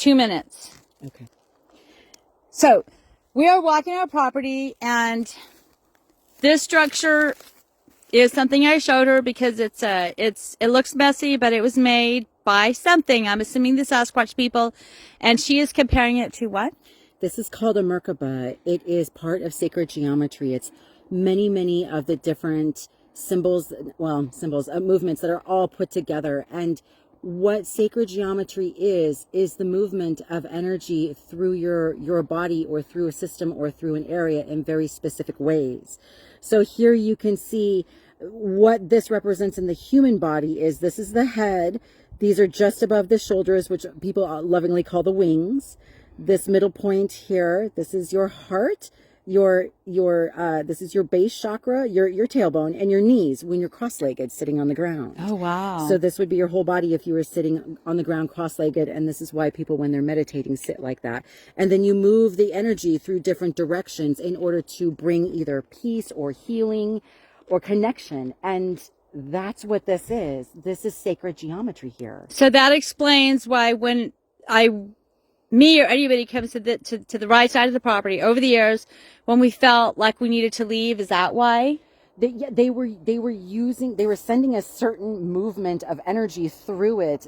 2 minutes. Okay. So we are walking our property, and this structure is something I showed her because it looks messy, but it was made by something. I'm assuming the Sasquatch people, and she is comparing it to what? This is called a Merkaba. It is part of sacred geometry. It's many of the different symbols, movements that are all put together. And what sacred geometry is the movement of energy through your body or through a system or through an area in very specific ways. So here you can see what this represents in the human body is this is the head. These are just above the shoulders, which people lovingly call the wings. This middle point here, this is your heart, this is your base chakra, your tailbone, and your knees when you're cross-legged sitting on the ground. Oh, wow. So this would be your whole body if you were sitting on the ground cross-legged, and this is why people, when they're meditating, sit like that. And then you move the energy through different directions in order to bring either peace or healing or connection. And that's what this is. This is sacred geometry here. So that explains why when me or anybody comes to the right side of the property over the years, when we felt like we needed to leave, is that why? They were sending a certain movement of energy through it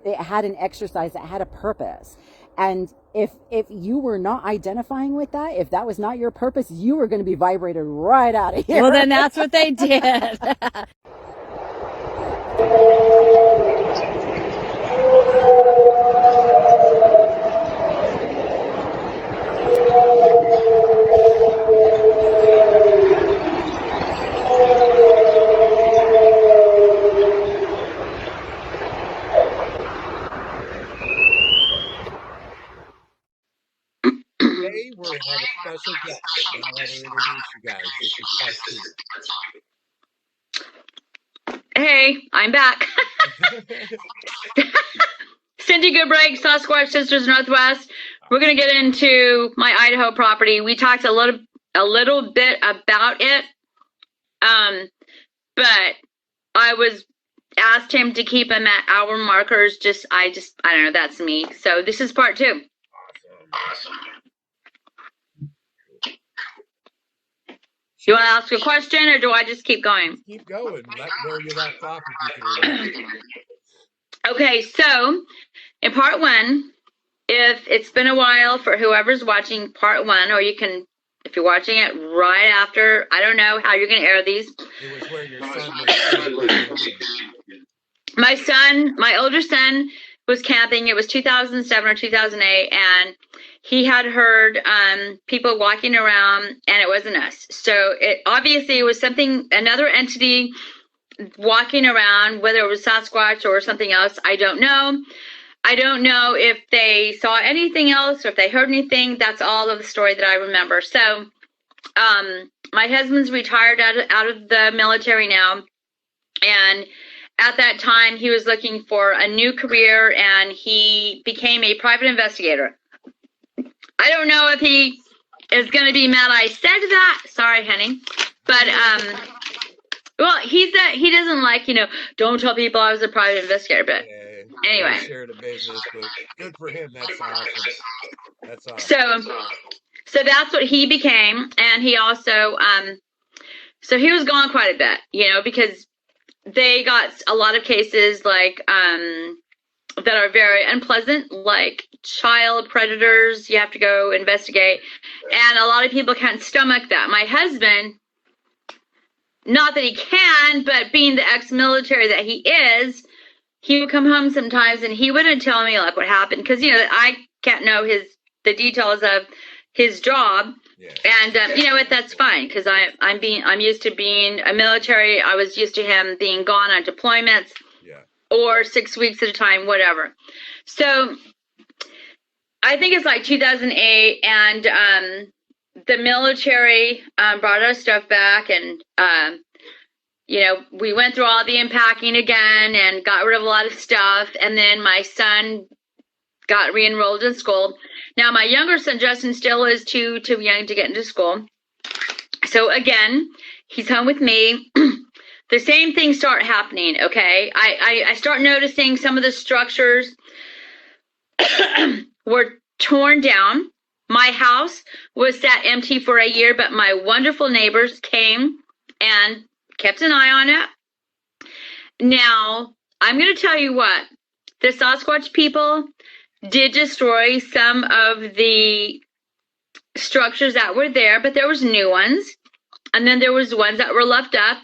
it had an exercise that had a purpose. And if you were not identifying with that, if that was not your purpose, you were going to be vibrated right out of here. Well, then that's what they did. Today we're going to have a special guest. I'm going to introduce you guys. This is part 2. Hey, I'm back. Cindy Goodbrake, Sasquatch Sisters Northwest. We're going to get into my Idaho property. We talked a little bit about it, but I was asked him to keep them at hour markers. I don't know. That's me. So this is part 2. Awesome. You want to ask a question, or do I just keep going? Keep going. Where you left off, if you can. Okay, so in part 1, if it's been a while for whoever's watching part 1, or you can, if you're watching it right after, I don't know how you're going to air these. It was where your son was. My older son was camping. It was 2007 or 2008, and he had heard people walking around, and it wasn't us. So it obviously was another entity walking around, whether it was Sasquatch or something else. I don't know. I don't know if they saw anything else or if they heard anything. That's all of the story that I remember. So my husband's retired out of the military now, and at that time he was looking for a new career, and he became a private investigator. I don't know if he is going to be mad I said that. Sorry, honey. But, well, he doesn't like, don't tell people I was a private investigator. But anyway. Share the business, but good for him. That's awesome. That's awesome. So that's what he became. And he also, so he was gone quite a bit, because they got a lot of cases like, that are very unpleasant, like child predators. You have to go investigate, and a lot of people can't stomach that. My husband, not that he can, but being the ex-military that he is, he would come home sometimes and he wouldn't tell me like what happened, because I can't know the details of his job. Yeah. And that's fine, because I'm used to being a military. I was used to him being gone on deployments. Or 6 weeks at a time, whatever. So I think it's like 2008, and the military brought our stuff back, and we went through all the unpacking again and got rid of a lot of stuff. And then my son got re-enrolled in school. Now my younger son Justin still is too young to get into school. So again, he's home with me. The same things start happening, okay? I start noticing some of the structures were torn down. My house was sat empty for a year, but my wonderful neighbors came and kept an eye on it. Now, I'm going to tell you what, the Sasquatch people did destroy some of the structures that were there, but there was new ones. And then there was ones that were left up.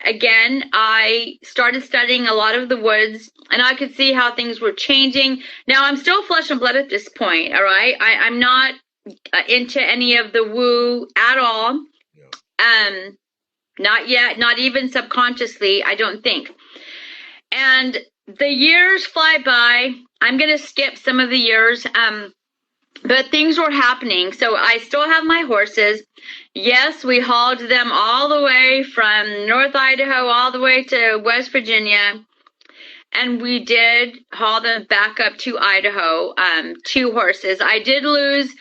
Again, I started studying a lot of the woods, and I could see how things were changing. Now, I'm still flesh and blood at this point, all right? I'm not into any of the woo at all. Not yet, not even subconsciously, I don't think. And the years fly by. I'm going to skip some of the years, but things were happening. So I still have my horses. Yes, we hauled them all the way from North Idaho all the way to West Virginia. And we did haul them back up to Idaho, 2 horses. I did lose,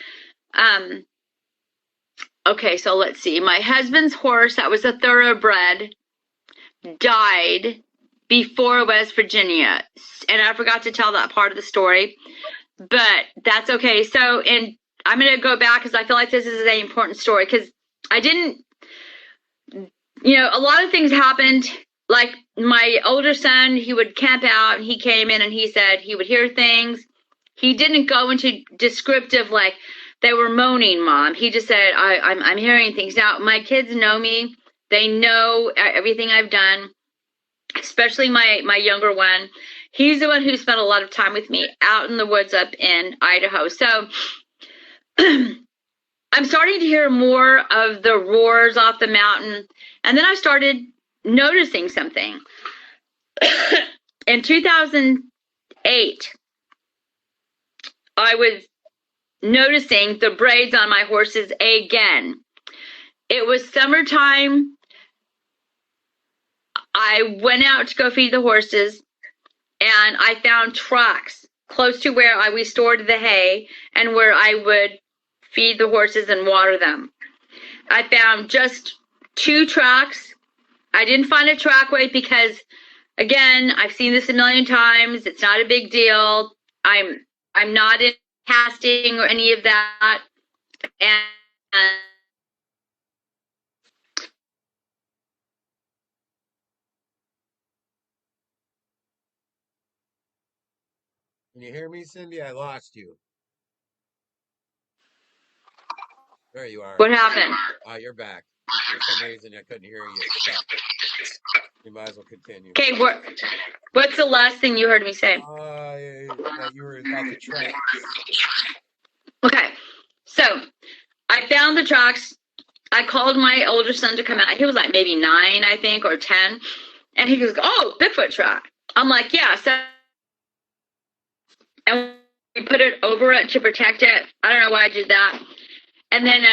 okay, so let's see. My husband's horse, that was a thoroughbred, died before West Virginia. And I forgot to tell that part of the story, but that's okay. So, I'm going to go back because I feel like this is an important story because I didn't, a lot of things happened. Like my older son, he would camp out and he came in and he said he would hear things. He didn't go into descriptive like they were moaning, Mom. He just said, I'm hearing things. Now, my kids know me. They know everything I've done, especially my younger one. He's the one who spent a lot of time with me out in the woods up in Idaho. So I'm starting to hear more of the roars off the mountain. And then I started noticing something. In 2008, I was noticing the braids on my horses again. It was summertime. I went out to go feed the horses, and I found tracks close to where we stored the hay and where I would feed the horses and water them. I found just 2 tracks. I didn't find a trackway because, again, I've seen this a million times. It's not a big deal. I'm not in casting or any of that. And Can you hear me, Cindy? I lost you. There you are. what happened? You're back. For some reason, I couldn't hear you. You might as well continue. Okay, what's the last thing you heard me say? That you were about the tracks. Okay, so I found the tracks. I called my older son to come out. He was like maybe 9, I think, or 10. And he goes, oh, Bigfoot track. I'm like, yeah. So, and we put it over it to protect it. I don't know why I did that. And then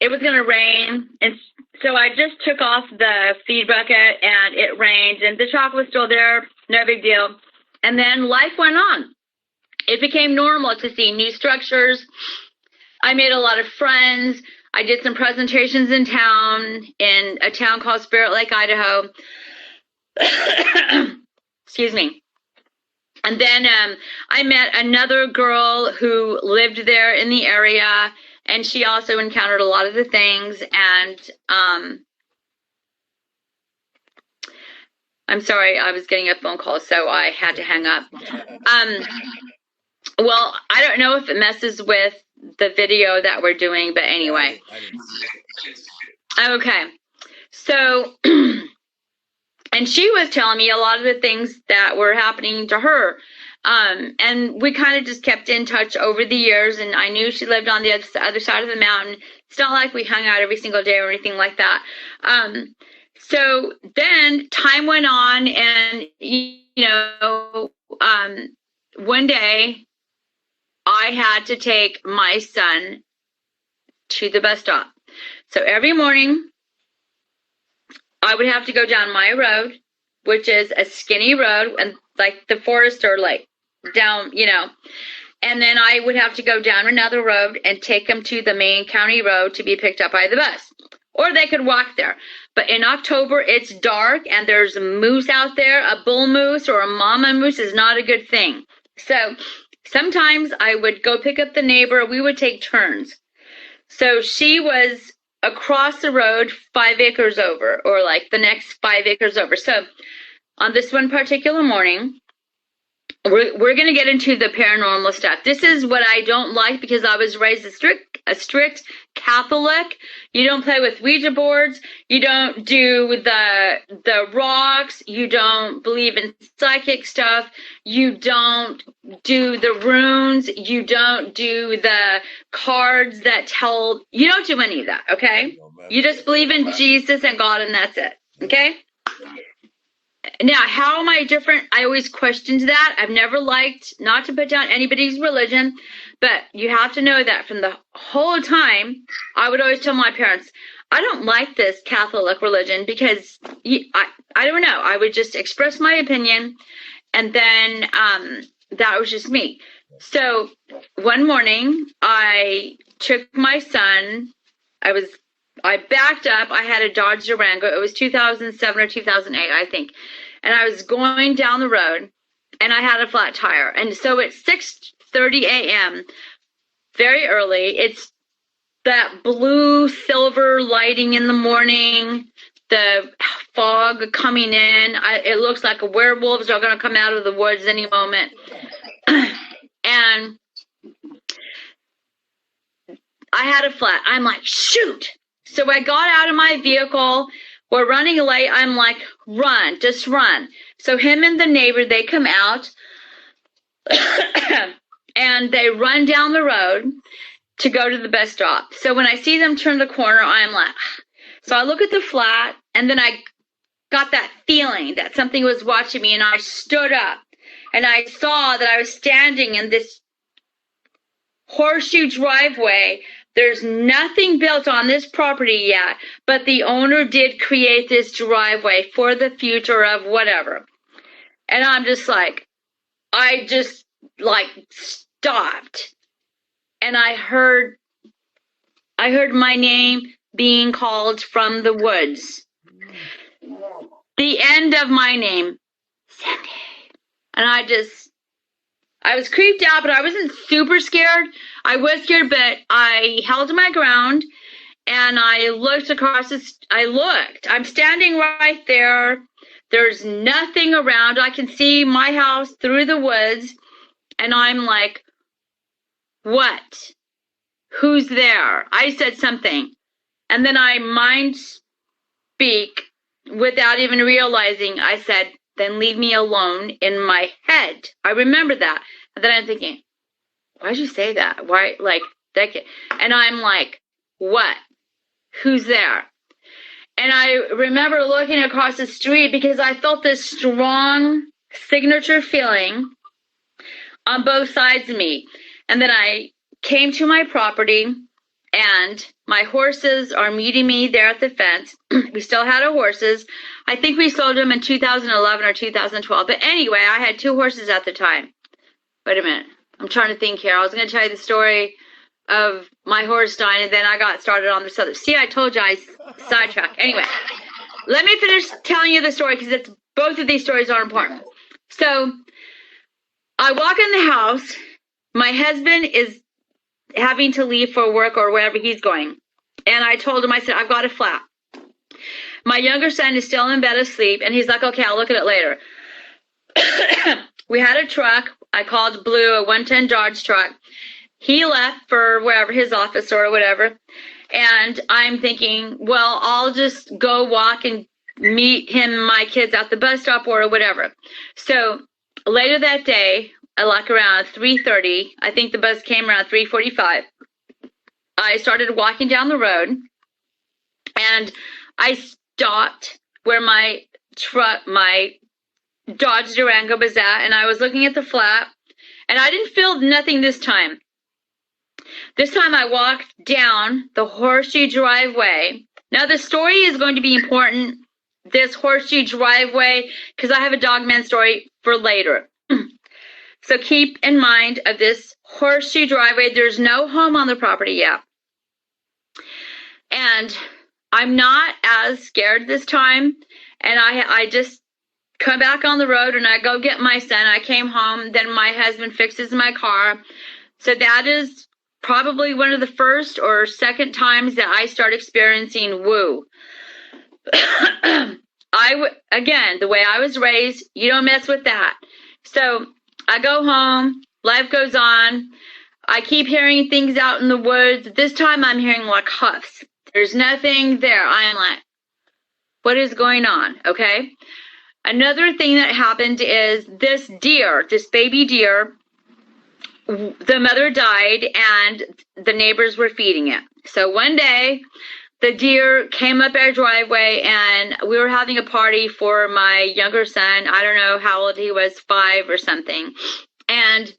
it was going to rain. And so I just took off the feed bucket and it rained. And the track was still there. No big deal. And then life went on. It became normal to see new structures. I made a lot of friends. I did some presentations in town, in a town called Spirit Lake, Idaho. Excuse me. And then I met another girl who lived there in the area, and she also encountered a lot of the things. And I'm sorry, I was getting a phone call, so I had to hang up. Well, I don't know if it messes with the video that we're doing, but anyway. I didn't see it. Okay. So, and she was telling me a lot of the things that were happening to her. And we kind of just kept in touch over the years, and I knew she lived on the other side of the mountain. It's not like we hung out every single day or anything like that. So then time went on, and, one day I had to take my son to the bus stop. So every morning I would have to go down my road, which is a skinny road, and like the forest or like down, and then I would have to go down another road and take them to the main county road to be picked up by the bus, or they could walk there. But in October, it's dark and there's a moose out there. A bull moose or a mama moose is not a good thing. So sometimes I would go pick up the neighbor. We would take turns. So she was across the road 5 acres over, or like the next 5 acres over. So on this one particular morning, we're going to get into the paranormal stuff. This is what I don't like because I was raised a strict Catholic. You don't play with Ouija boards. You don't do the rocks. You don't believe in psychic stuff. You don't do the runes. You don't do the cards that tell. You don't do any of that, okay? You just believe in Jesus and God, and that's it, okay? Now, how am I different? I always questioned that. I've never liked, not to put down anybody's religion, but you have to know that from the whole time, I would always tell my parents, I don't like this Catholic religion because I don't know. I would just express my opinion, and then that was just me. So one morning, I took my son. I backed up. I had a Dodge Durango. It was 2007 or 2008, I think. And I was going down the road, and I had a flat tire. And so it's 6:30 a.m., very early. It's that blue silver lighting in the morning, the fog coming in. It looks like werewolves are going to come out of the woods any moment. And I had a flat. I'm like, shoot. So I got out of my vehicle. We're running late. I'm like, run, just run. So him and the neighbor, they come out and they run down the road to go to the bus stop. So when I see them turn the corner, I'm like, so I look at the flat, and then I got that feeling that something was watching me, and I stood up and I saw that I was standing in this horseshoe driveway. There's nothing built on this property yet, but the owner did create this driveway for the future of whatever. And I'm just like, I just like stopped, and I heard my name being called from the woods. The end of my name, Cindy. And I was creeped out, but I wasn't super scared. I was scared, but I held my ground, and I looked across I'm standing right there. There's nothing around. I can see my house through the woods, and I'm like, what? Who's there? I said something, and then I mind speak without even realizing. I said, then leave me alone, in my head. I remember that. And then I'm thinking, why'd you say that? Why, like, that kid? And I'm like, what? Who's there? And I remember looking across the street because I felt this strong signature feeling on both sides of me. And then I came to my property, and my horses are meeting me there at the fence. We still had our horses. I think we sold them in 2011 or 2012. But anyway, I had 2 horses at the time. Wait a minute. I'm trying to think here. I was going to tell you the story of my horse dying, and then I got started on this other. See, I told you I sidetracked. Anyway, let me finish telling you the story because both of these stories are important. So I walk in the house. My husband is having to leave for work or wherever he's going. And I told him, I said, I've got a flat. My younger son is still in bed asleep, and he's like, okay, I'll look at it later. We had a truck. I called Blue, a 110 Dodge truck. He left for wherever, his office or whatever. And I'm thinking, well, I'll just go walk and meet him and my kids at the bus stop or whatever. So later that day, like around 3:30, I think the bus came around 3:45. I started walking down the road, and I stopped where my Dodge Durango was at, and I was looking at the flat, and I didn't feel nothing this time. This time I walked down the horseshoe driveway. Now the story is going to be important, this horseshoe driveway, because I have a Dogman story for later. So keep in mind of this horseshoe driveway. There's no home on the property yet. And I'm not as scared this time. And I just come back on the road and I go get my son. I came home. Then my husband fixes my car. So that is probably one of the first or second times that I start experiencing woo. Again, the way I was raised, you don't mess with that. So I go home, life goes on. I keep hearing things out in the woods. This time I'm hearing like huffs. There's nothing there. I'm like, what is going on? Okay. Another thing that happened is this deer, this baby deer, the mother died and the neighbors were feeding it. So one day the deer came up our driveway and we were having a party for my younger son. I don't know how old he was, 5 or something. And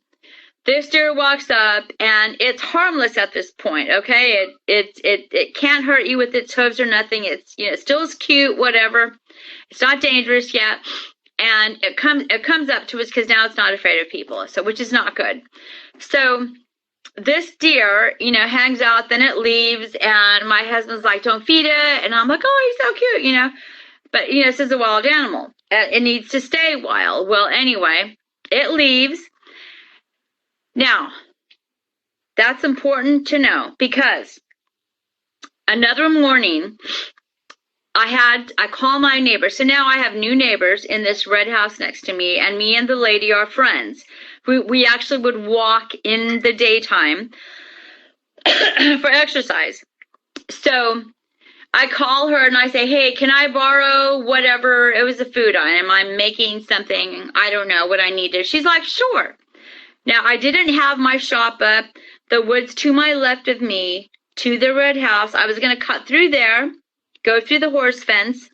this deer walks up and it's harmless at this point. Okay. It can't hurt you with its hooves or nothing. It's, you know, it still is cute, whatever. It's not dangerous yet. And it comes up to us because now it's not afraid of people. So, which is not good. So this deer, you know, hangs out, then it leaves, and my husband's like, don't feed it. And I'm like, oh, he's so cute, you know. But, you know, this is a wild animal. It needs to stay wild. Well, anyway, it leaves. Now, that's important to know because another morning, I call my neighbor. So now I have new neighbors in this red house next to me, and me and the lady are friends. We actually would walk in the daytime for exercise. So I call her and I say, hey, can I borrow whatever? It was a food item. I'm making something. I don't know what I needed. She's like, sure. Now, I didn't have my shop up. The woods to my left of me to the red house. I was going to cut through there, go through the horse fence,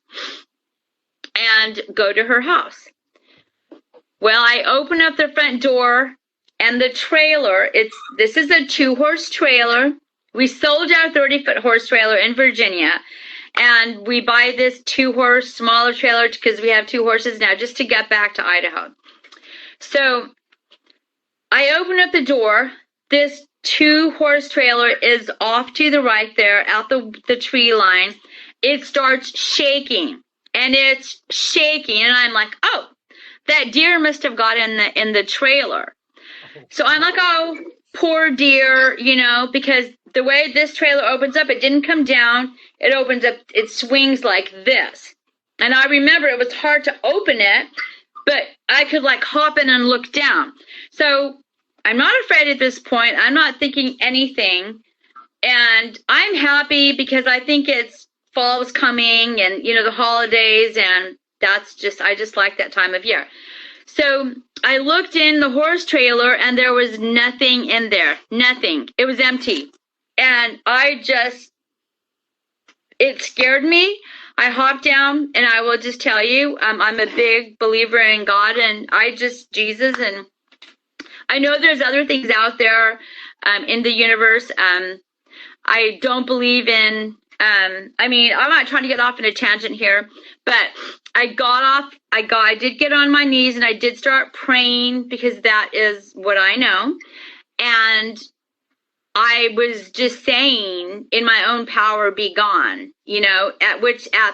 and go to her house. Well, I open up the front door, and the trailer, this is a 2-horse trailer. We sold our 30-foot horse trailer in Virginia, and we buy this 2-horse smaller trailer because we have 2 horses now just to get back to Idaho. So I open up the door. This 2-horse trailer is off to the right there at the tree line. It starts shaking, and it's shaking, and I'm like, oh, that deer must have got in the trailer. So I'm like, oh, poor deer, you know, because the way this trailer opens up, it didn't come down. It opens up, it swings like this. And I remember it was hard to open it, but I could like hop in and look down. So I'm not afraid at this point. I'm not thinking anything. And I'm happy because I think it's fall's coming and, you know, the holidays, and I just like that time of year. So I looked in the horse trailer and there was nothing in there. Nothing. It was empty. And it scared me. I hopped down, and I will just tell you, I'm a big believer in God, and Jesus, and I know there's other things out there in the universe. I don't believe in, I'm not trying to get off on a tangent here, but I did get on my knees and I did start praying because that is what I know. And I was just saying, in my own power, be gone, you know, at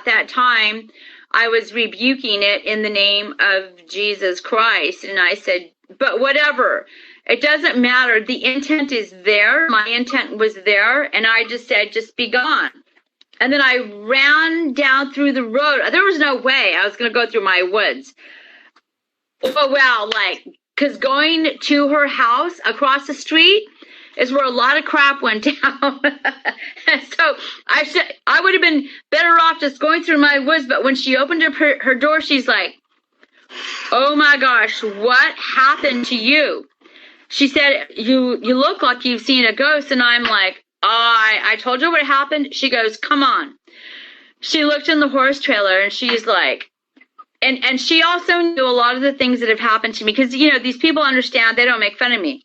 that time I was rebuking it in the name of Jesus Christ. And I said, but whatever, it doesn't matter. The intent is there. My intent was there. And I just said, just be gone. And then I ran down through the road. There was no way I was going to go through my woods. Oh, wow. Because going to her house across the street is where a lot of crap went down. And so I would have been better off just going through my woods. But when she opened up her door, she's like, oh my gosh, what happened to you? She said, you look like you've seen a ghost. And I'm like, I told you what happened. She goes, come on. She looked in the horse trailer and she's like, and she also knew a lot of the things that have happened to me because, you know, these people understand, they don't make fun of me.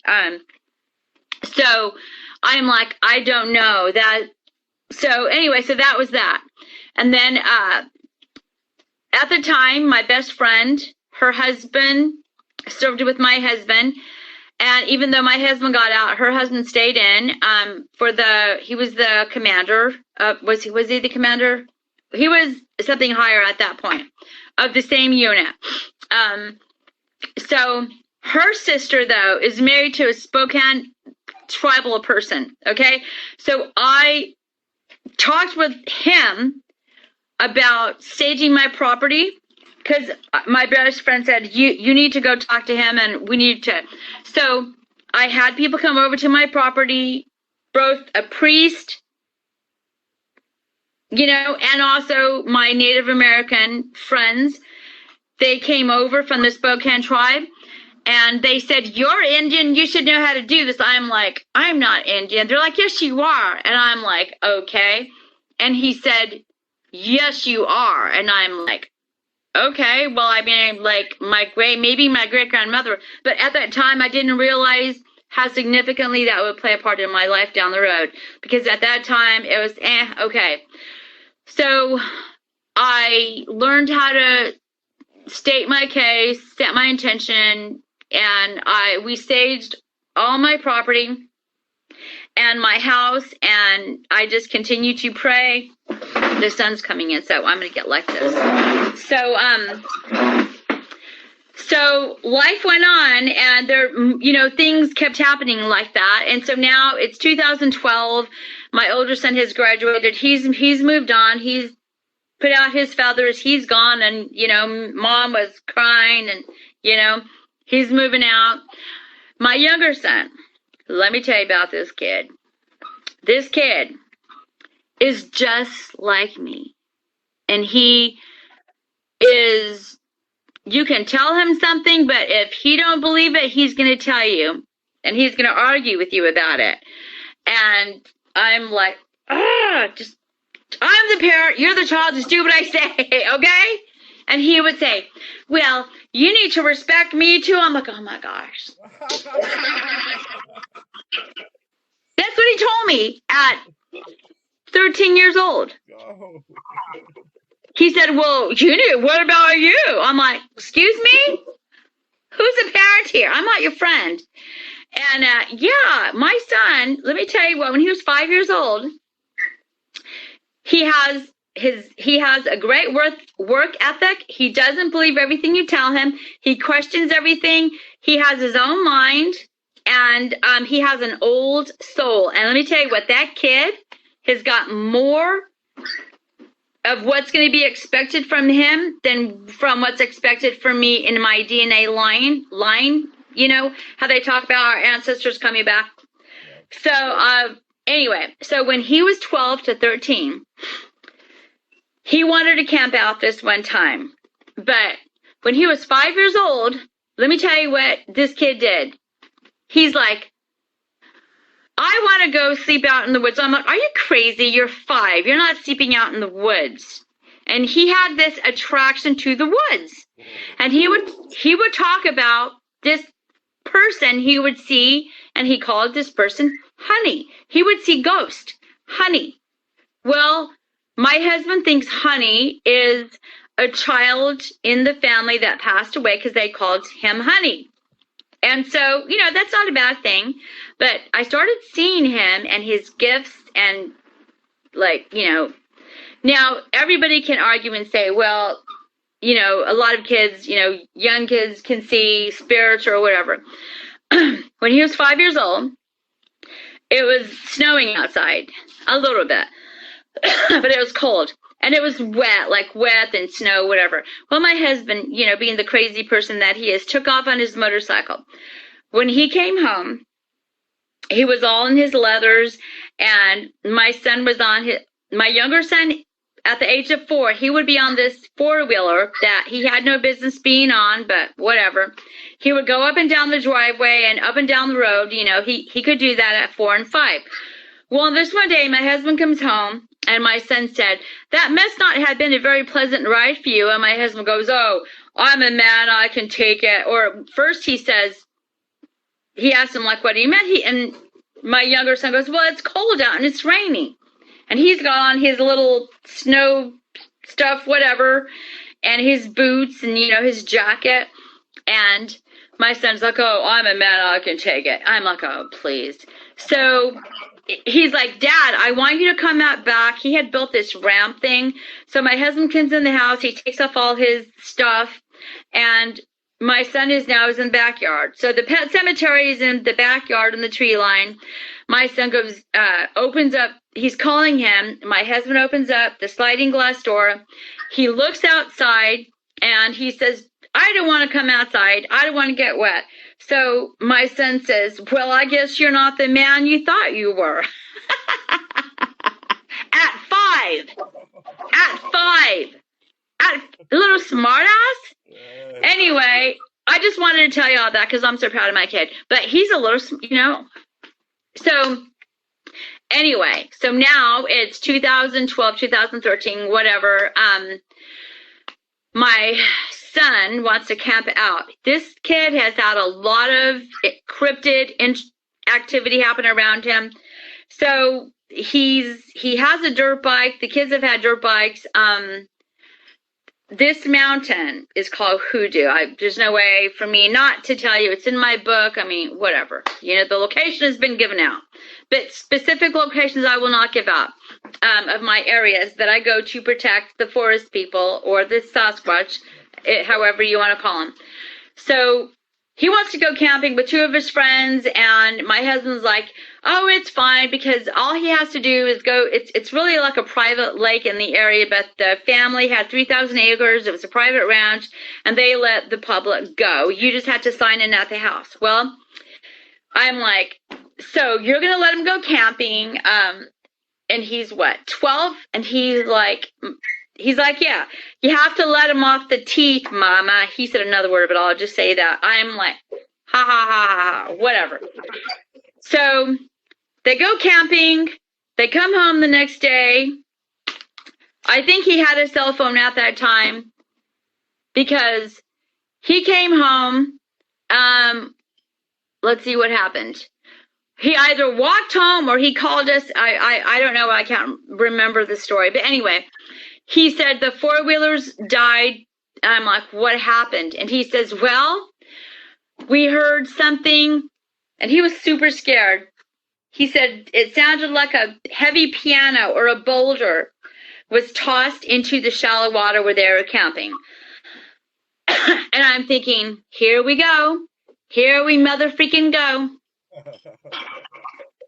So I'm like, I don't know that. So anyway, so that was that. And then at the time, my best friend, her husband served with my husband. And even though my husband got out, her husband stayed in he was the commander. Was he the commander? he was something higher at that point of the same unit. So her sister, though, is married to a Spokane tribal person. Okay. So I talked with him about staging my property, because my best friend said, you need to go talk to him, and we need to. So I had people come over to my property, both a priest, you know, and also my Native American friends. They came over from the Spokane tribe, and they said, you're Indian, you should know how to do this. I'm like, I'm not Indian. They're like, yes, you are. And I'm like, okay. And he said, yes, you are. And I'm like, okay, well, I mean, like maybe my great grandmother, but at that time I didn't realize how significantly that would play a part in my life down the road, because at that time it was, okay. So I learned how to state my case, set my intention, and we staged all my property and my house, and I just continue to pray. The sun's coming in, so I'm gonna get like this. So life went on, and there, you know, things kept happening like that. And so now it's 2012. My older son has graduated. He's moved on. He's put out his feathers. He's gone, and you know, mom was crying, and you know, he's moving out. My younger son, let me tell you about this kid. This kid is just like me, and he is, you can tell him something, but if he don't believe it, he's going to tell you, and he's going to argue with you about it. And I'm like, I'm the parent, you're the child, just do what I say, okay? And he would say, well, you need to respect me too. I'm like, oh my gosh. That's what he told me at 13 years old. He said, well, what about you? I'm like, excuse me? Who's the parent here? I'm not your friend. And yeah, my son, let me tell you what, when he was 5 years old, he has a great work ethic. He doesn't believe everything you tell him. He questions everything. He has his own mind, and he has an old soul. And let me tell you what, that kid has got more of what's going to be expected from him than from what's expected from me in my DNA line. You know how they talk about our ancestors coming back. So anyway, so when he was 12 to 13, he wanted to camp out this one time. But when he was 5 years old, let me tell you what this kid did. He's like, I want to go sleep out in the woods. I'm like, are you crazy? You're 5. You're not sleeping out in the woods. And he had this attraction to the woods. And he would talk about this person he would see, and he called this person Honey. He would see ghosts. Honey. Well, my husband thinks Honey is a child in the family that passed away because they called him Honey. And so, you know, that's not a bad thing. But I started seeing him and his gifts, and like, you know, now everybody can argue and say, well, you know, a lot of kids, you know, young kids can see spirits or whatever. When he was 5 years old, it was snowing outside a little bit, but it was cold. And it was wet and snow, whatever. Well, my husband, you know, being the crazy person that he is, took off on his motorcycle. When he came home, he was all in his leathers, and my younger son, at the age of 4, he would be on this 4-wheeler that he had no business being on, but whatever. He would go up and down the driveway and up and down the road. You know, he could do that at 4 and 5. Well, this one day, my husband comes home, and my son said, that must not have been a very pleasant ride for you. And my husband goes, oh, I'm a man, I can take it. Or first he asked him, like, what do you mean? And my younger son goes, well, it's cold out and it's raining. And he's got on his little snow stuff, whatever, and his boots and, you know, his jacket. And my son's like, oh, I'm a man, I can take it. I'm like, oh, please. So he's like, Dad, I want you to come out back. He had built this ramp thing. So my husband comes in the house. He takes off all his stuff. And my son is in the backyard. So the pet cemetery is in the backyard in the tree line. My son goes, opens up. He's calling him. My husband opens up the sliding glass door. He looks outside and he says, I don't want to come outside. I don't want to get wet. So my son says, well, I guess you're not the man you thought you were. At 5. At a little smartass. Anyway, I just wanted to tell you all that because I'm so proud of my kid. But he's a little, So anyway, so now it's 2012, 2013, whatever. My son wants to camp out. This kid has had a lot of cryptid activity happen around him. So he has a dirt bike. The kids have had dirt bikes. This mountain is called Hoodoo. There's no way for me not to tell you. It's in my book. I mean, whatever. The location has been given out. But specific locations I will not give out of my areas that I go to protect the forest people or the Sasquatch, however you want to call them. So he wants to go camping with 2 of his friends, and my husband's like, oh, it's fine because all he has to do is go. It's really like a private lake in the area, but the family had 3,000 acres. It was a private ranch, and they let the public go. You just had to sign in at the house. Well, I'm like, so you're going to let him go camping, and he's what, 12? And he's like, yeah, you have to let him off the teeth, Mama. He said another word, but I'll just say that. I'm like, ha, ha, ha, ha, whatever. So they go camping. They come home the next day. I think he had a cell phone at that time because he came home. Let's see what happened. He either walked home or he called us. I don't know. I can't remember the story. But anyway, he said the 4-wheelers died. I'm like, what happened? And he says, well, we heard something. And he was super scared. He said it sounded like a heavy piano or a boulder was tossed into the shallow water where they were camping. And I'm thinking, here we go. Here we mother freaking go.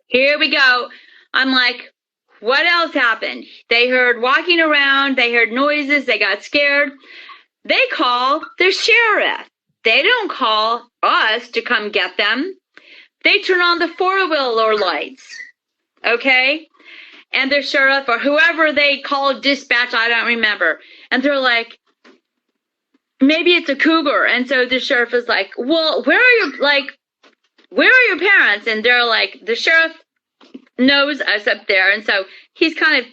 Here we go. I'm like, what else happened? They heard walking around. They heard noises. They got scared. They call the sheriff. They don't call us to come get them. They turn on the 4-wheeler lights. Okay? And the sheriff or whoever they called dispatch, I don't remember. And they're like, maybe it's a cougar. And so the sheriff is like, well, where are your parents? And they're like, the sheriff knows us up there. And so he's kind of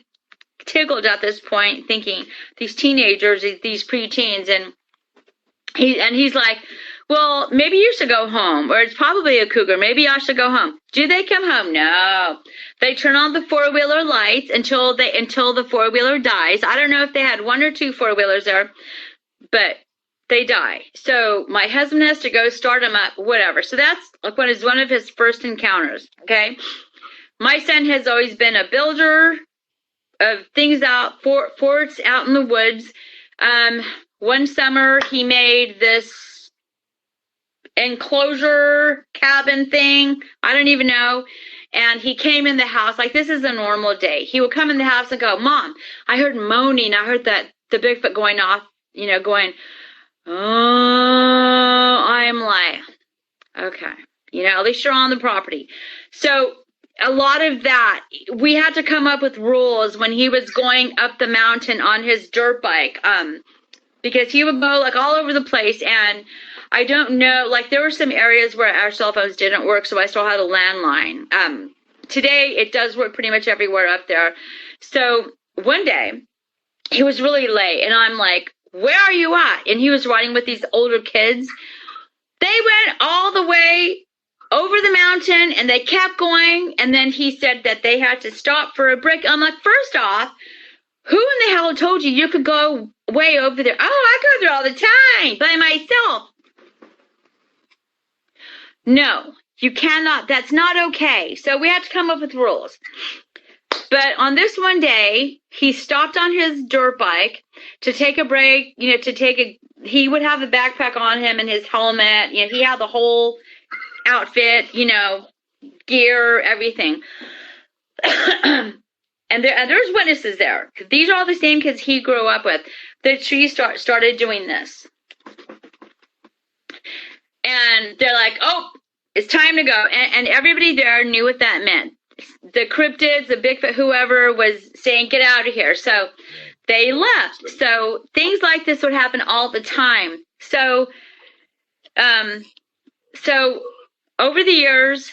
tickled at this point, thinking these teenagers, these preteens, and he's like, well, maybe you should go home, or it's probably a cougar. Maybe I should go home. Do they come home? No. They turn on the 4-wheeler lights until the 4-wheeler dies. I don't know if they had 1 or 2 4-wheelers there, but they die. So my husband has to go start them up, whatever. So that's like one of his first encounters. Okay. My son has always been a builder of things out, forts out in the woods. One summer he made this enclosure cabin thing. I don't even know. And he came in the house like this is a normal day. He would come in the house and go, Mom, I heard moaning. I heard that the Bigfoot going off, going, oh, I'm like, okay, at least you're on the property. So a lot of that, we had to come up with rules when he was going up the mountain on his dirt bike, because he would go like all over the place. And I don't know, like there were some areas where our cell phones didn't work, so I still had a landline. Today, it does work pretty much everywhere up there. So one day, he was really late, and I'm like, where are you at? And he was riding with these older kids. They went all the way over the mountain, and they kept going, and then he said that they had to stop for a break. I'm like, first off, who in the hell told you could go way over there? Oh, I go there all the time by myself. No, You cannot, that's not okay. So we had to come up with rules. But on this one day, he stopped on his dirt bike to take a break, you know, he would have a backpack on him and his helmet. You know, he had the whole outfit, you know, gear, everything. And there's witnesses there. These are all the same kids he grew up with. The tree started doing this. And they're like, oh, it's time to go. And everybody there knew what that meant. The cryptids, the Bigfoot, whoever was saying, get out of here. So they left. So things like this would happen all the time. So, over the years,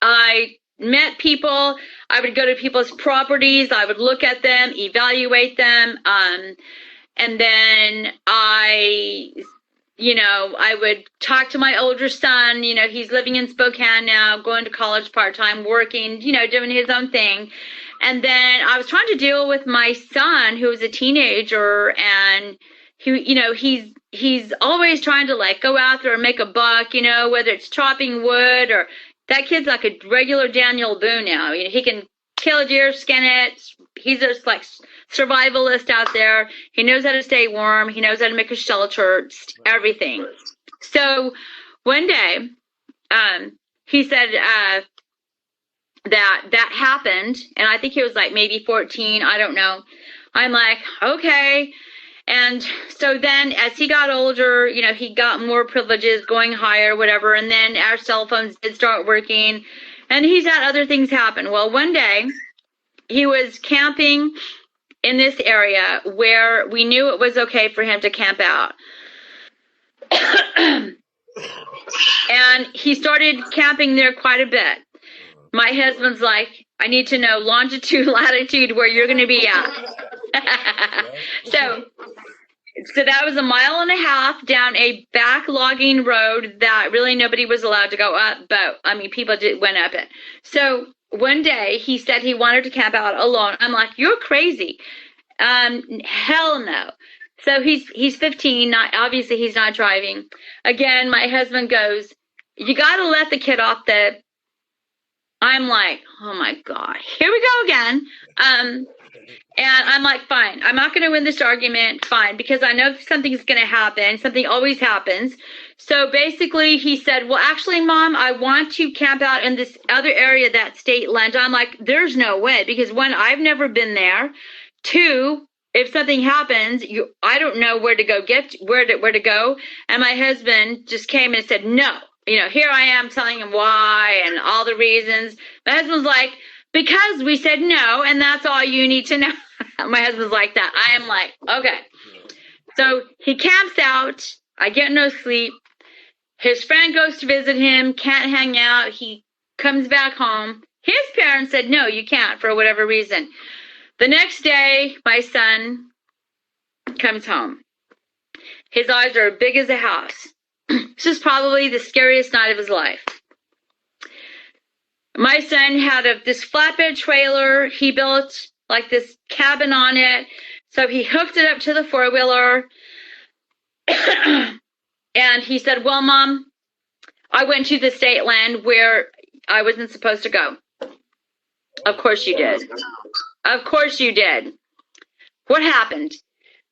I met people. I would go to people's properties. I would look at them, evaluate them. And then I would talk to my older son. You know, he's living in Spokane now, going to college part-time, working, you know, doing his own thing. And then I was trying to deal with my son, who was a teenager, and he's always trying to like go out there and make a buck, you know, whether it's chopping wood or that kid's like a regular Daniel Boone now. You know, he can kill a deer, skin it. He's just like survivalist out there. He knows how to stay warm. He knows how to make a shelter, everything. So one day, he said that happened, and I think he was like maybe 14. I don't know. I'm like, okay. And so then as he got older, you know, he got more privileges, going higher, whatever. And then our cell phones did start working, and he's had other things happen. Well, one day he was camping in this area where we knew it was okay for him to camp out. And he started camping there quite a bit. My husband's like, I need to know longitude, latitude, where you're going to be at. So that was 1.5 miles down a back logging road that really nobody was allowed to go up, but I mean, people went up it. So one day he said he wanted to camp out alone. I'm like, you're crazy. Hell no. So he's 15. Obviously he's not driving. Again, my husband goes, you got to let the kid off the. I'm like, oh my God, here we go again. And I'm like, fine, I'm not going to win this argument. Fine. Because I know something's going to happen. Something always happens. So basically he said, well, actually, Mom, I want to camp out in this other area that state land. I'm like, there's no way, because one, I've never been there. Two, if something happens, I don't know where to go where to go. And my husband just came and said, no, you know, here I am telling him why and all the reasons. My husband's like, because we said no, and that's all you need to know. My husband's like that. I am like, okay. So he camps out. I get no sleep. His friend goes to visit him, can't hang out. He comes back home. His parents said, no, you can't, for whatever reason. The next day, my son comes home. His eyes are big as a house. This is probably the scariest night of his life. My son had this flatbed trailer. He built like this cabin on it. So he hooked it up to the four-wheeler. And he said, well, Mom, I went to the state land where I wasn't supposed to go. Of course you did. Of course you did. What happened?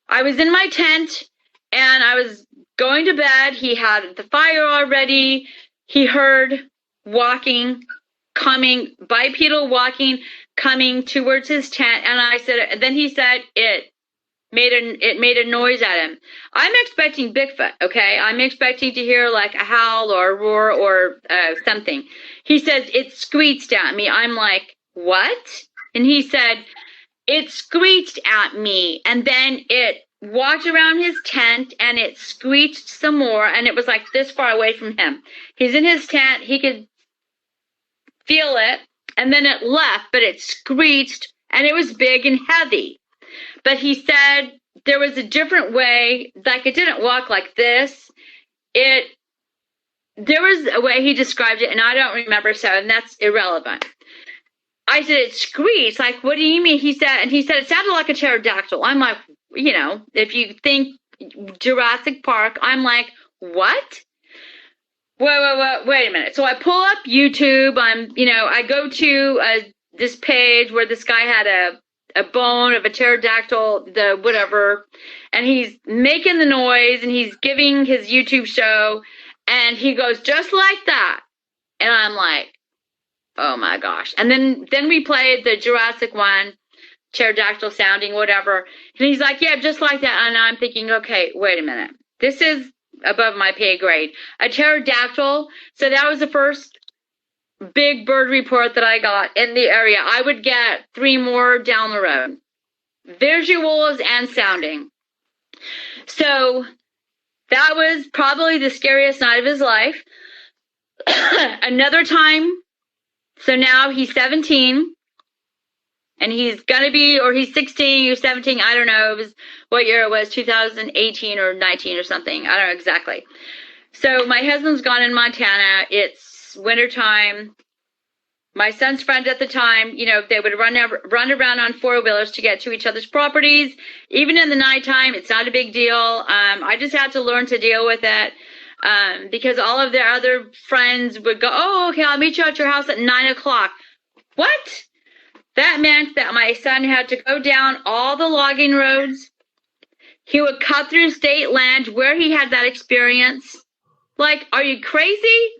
I was in my tent and I was going to bed. He had the fire already. He heard walking, coming, bipedal walking, coming towards his tent. And I said, then he said it made a noise at him. I'm expecting Bigfoot, okay? I'm expecting to hear like a howl or a roar or something. He says, it screeched at me. I'm like, what? And he said, it screeched at me. And then it walked around his tent and it screeched some more. And it was like this far away from him. He's in his tent. He could feel it. And then it left, but it screeched and it was big and heavy. But he said there was a different way, like it didn't walk like this. There was a way he described it, and I don't remember, so and that's irrelevant. I said, it screeched. Like, what do you mean? He said it sounded like a pterodactyl. I'm like, you know, if you think Jurassic Park, I'm like, what? wait a minute. So I pull up YouTube. I go to this page where this guy had a bone of a pterodactyl, the whatever, and he's making the noise and he's giving his YouTube show, and he goes just like that, and I'm like, oh my gosh. And then we played the Jurassic one, pterodactyl sounding, whatever, and he's like, yeah, just like that, and I'm thinking, okay, wait a minute, this is above my pay grade. A pterodactyl. So that was the first big bird report that I got in the area. I would get 3 more down the road. Visuals and sounding. So that was probably the scariest night of his life. Another time, so now he's 17. And he's gonna be, or he's 16, or 17, I don't know, it was what year it was, 2018 or 19 or something, I don't know exactly. So my husband's gone in Montana, it's wintertime. My son's friend at the time, they would run around on 4-wheelers to get to each other's properties. Even in the nighttime, it's not a big deal. I just had to learn to deal with it. Because all of their other friends would go, oh, okay, I'll meet you at your house at 9 o'clock. What? That meant that my son had to go down all the logging roads. He would cut through state land where he had that experience. Like, are you crazy?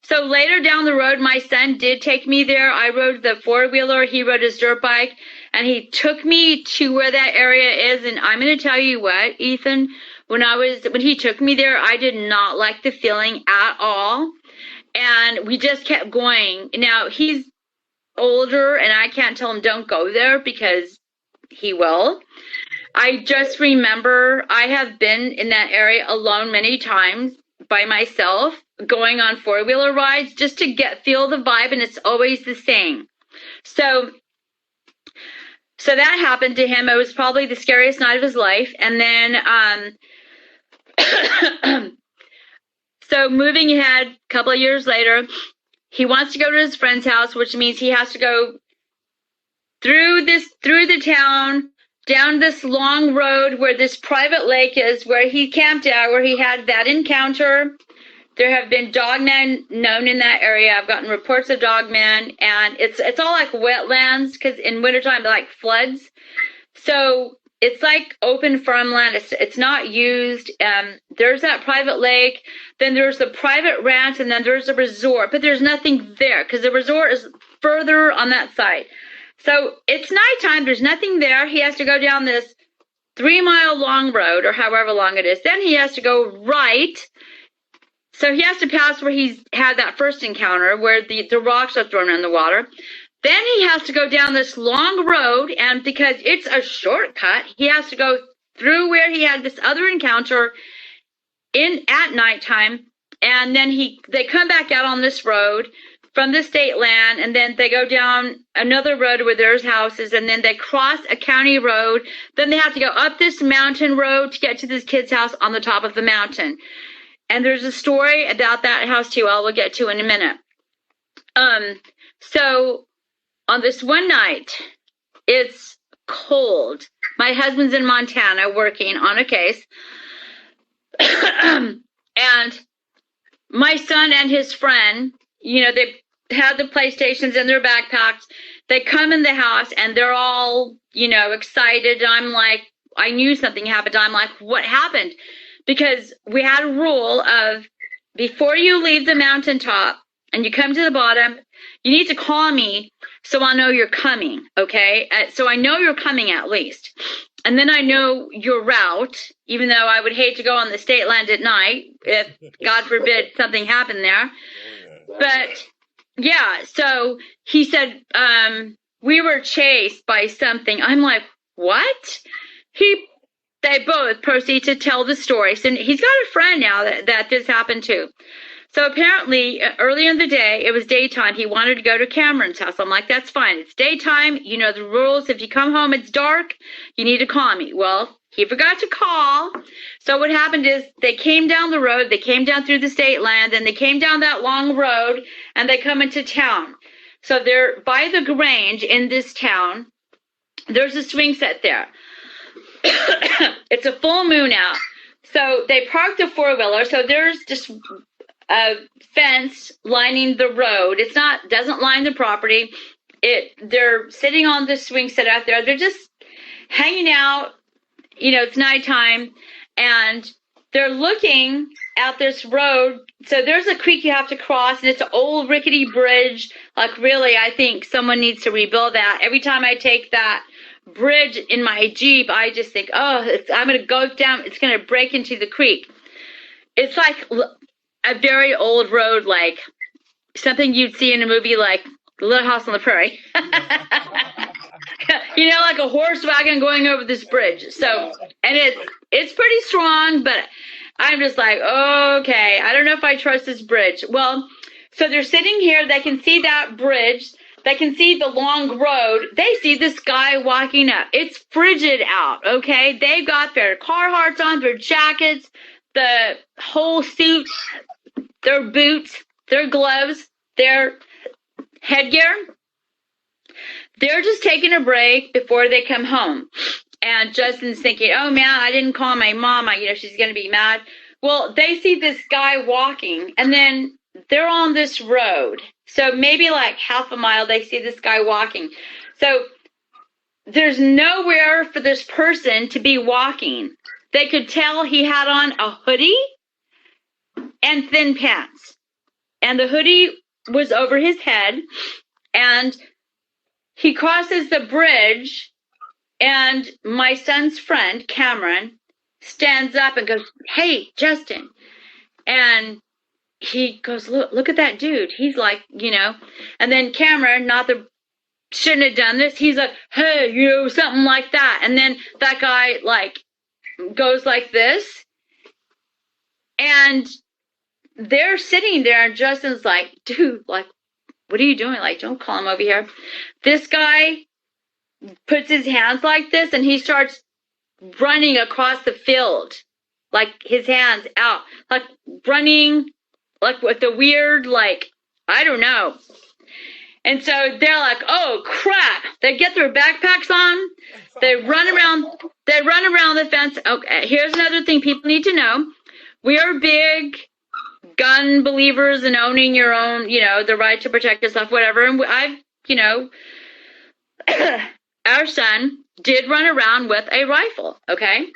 So later down the road, my son did take me there. I rode the 4-wheeler. He rode his dirt bike. And he took me to where that area is. And I'm going to tell you what, Ethan, when he took me there, I did not like the feeling at all. And we just kept going. Now, he's older and I can't tell him don't go there because he will. I just remember I have been in that area alone many times by myself, going on 4-wheeler rides just to feel the vibe, and it's always the same. So that happened to him. It was probably the scariest night of his life. And then so moving ahead a couple of years later, he wants to go to his friend's house, which means he has to go through the town, down this long road where this private lake is, where he camped out, where he had that encounter. There have been dogmen known in that area. I've gotten reports of dogmen, and it's all like wetlands because in wintertime they're like floods. So it's like open farmland. It's not used. There's that private lake. Then there's the private ranch, and then there's a resort. But there's nothing there because the resort is further on that side. So it's nighttime. There's nothing there. He has to go down this 3-mile long road, or however long it is. Then he has to go right. So he has to pass where he's had that first encounter, where the rocks are thrown in the water. Then he has to go down this long road, and because it's a shortcut, he has to go through where he had this other encounter at nighttime, and then they come back out on this road from the state land, and then they go down another road where there's houses, and then they cross a county road. Then they have to go up this mountain road to get to this kid's house on the top of the mountain. And there's a story about that house too, I will get to in a minute. So on this one night, it's cold. My husband's in Montana working on a case. And my son and his friend, they had the PlayStations in their backpacks. They come in the house and they're all, excited. I'm like, I knew something happened. I'm like, what happened? Because we had a rule of before you leave the mountaintop and you come to the bottom, you need to call me so I'll know you're coming, okay? So I know you're coming at least. And then I know your route, even though I would hate to go on the state land at night if, God forbid, something happened there. But, yeah, so he said, we were chased by something. I'm like, what? They both proceed to tell the story. So he's got a friend now that this happened to. So apparently, early in the day, it was daytime. He wanted to go to Cameron's house. I'm like, that's fine. It's daytime. You know the rules. If you come home, it's dark. You need to call me. Well, he forgot to call. So what happened is they came down the road. They came down through the state land. And they came down that long road. And they come into town. So they're by the Grange in this town. There's a swing set there. It's a full moon out. So they parked the 4-wheeler. So there's just a fence lining the road. It's not, doesn't line the property. They're sitting on the swing set out there. They're just hanging out. You know, it's nighttime, and they're looking at this road. So there's a creek you have to cross, and it's an old rickety bridge. Like, really, I think someone needs to rebuild that. Every time I take that bridge in my Jeep, I just think, oh, I'm going to go down. It's going to break into the creek. It's like a very old road, like something you'd see in a movie like Little House on the Prairie. You know, like a horse wagon going over this bridge. So, and it's pretty strong, but I'm just like, okay, I don't know if I trust this bridge. Well, so they're sitting here. They can see that bridge. They can see the long road. They see this guy walking up. It's frigid out, okay? They've got their Carhartts on, their jackets, the whole suit, their boots, their gloves, their headgear. They're just taking a break before they come home. And Justin's thinking, oh, man, I didn't call my mom. You know, she's going to be mad. Well, they see this guy walking, and then they're on this road. So maybe like half a mile, they see this guy walking. So there's nowhere for this person to be walking. They could tell he had on a hoodie and thin pants. And the hoodie was over his head, and he crosses the bridge, and my son's friend, Cameron, stands up and goes, hey, Justin. And he goes, look at that dude. He's like, you know, and then Cameron, shouldn't have done this. He's like, hey, you know, something like that. And then that guy, like, goes like this. And they're sitting there, and Justin's like, dude, like, what are you doing? Like, don't call him over here. This guy puts his hands like this, and he starts running across the field, like his hands out, like running, like with the weird, like, I don't know. And so they're like, oh, crap. They get their backpacks on. They run around the fence. Okay, here's another thing people need to know. We are big gun believers and owning your own, you know, the right to protect yourself, whatever. And I've, you know, our son did run around with a rifle, okay?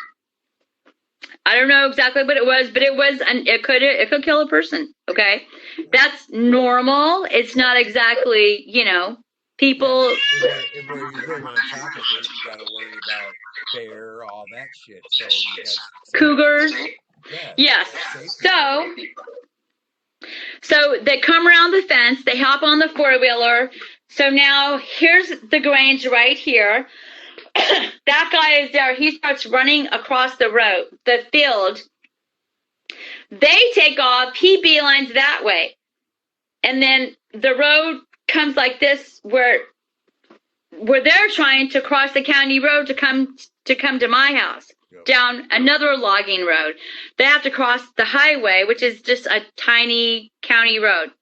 I don't know exactly what it was, but it could kill a person, okay? That's normal. It's not exactly, you know, people. And where you live on top of it, you got to worry about bear, all that shit. So you got cougars. Yeah. Yes. So they come around the fence. They hop on the four-wheeler. So now here's the Grange right here. That guy is there. He starts running across the road, the field. They take off. He beelines that way. And then the road comes like this where they're trying to cross the county road to come to my house. Yep. Down another logging road. They have to cross the highway, which is just a tiny county road.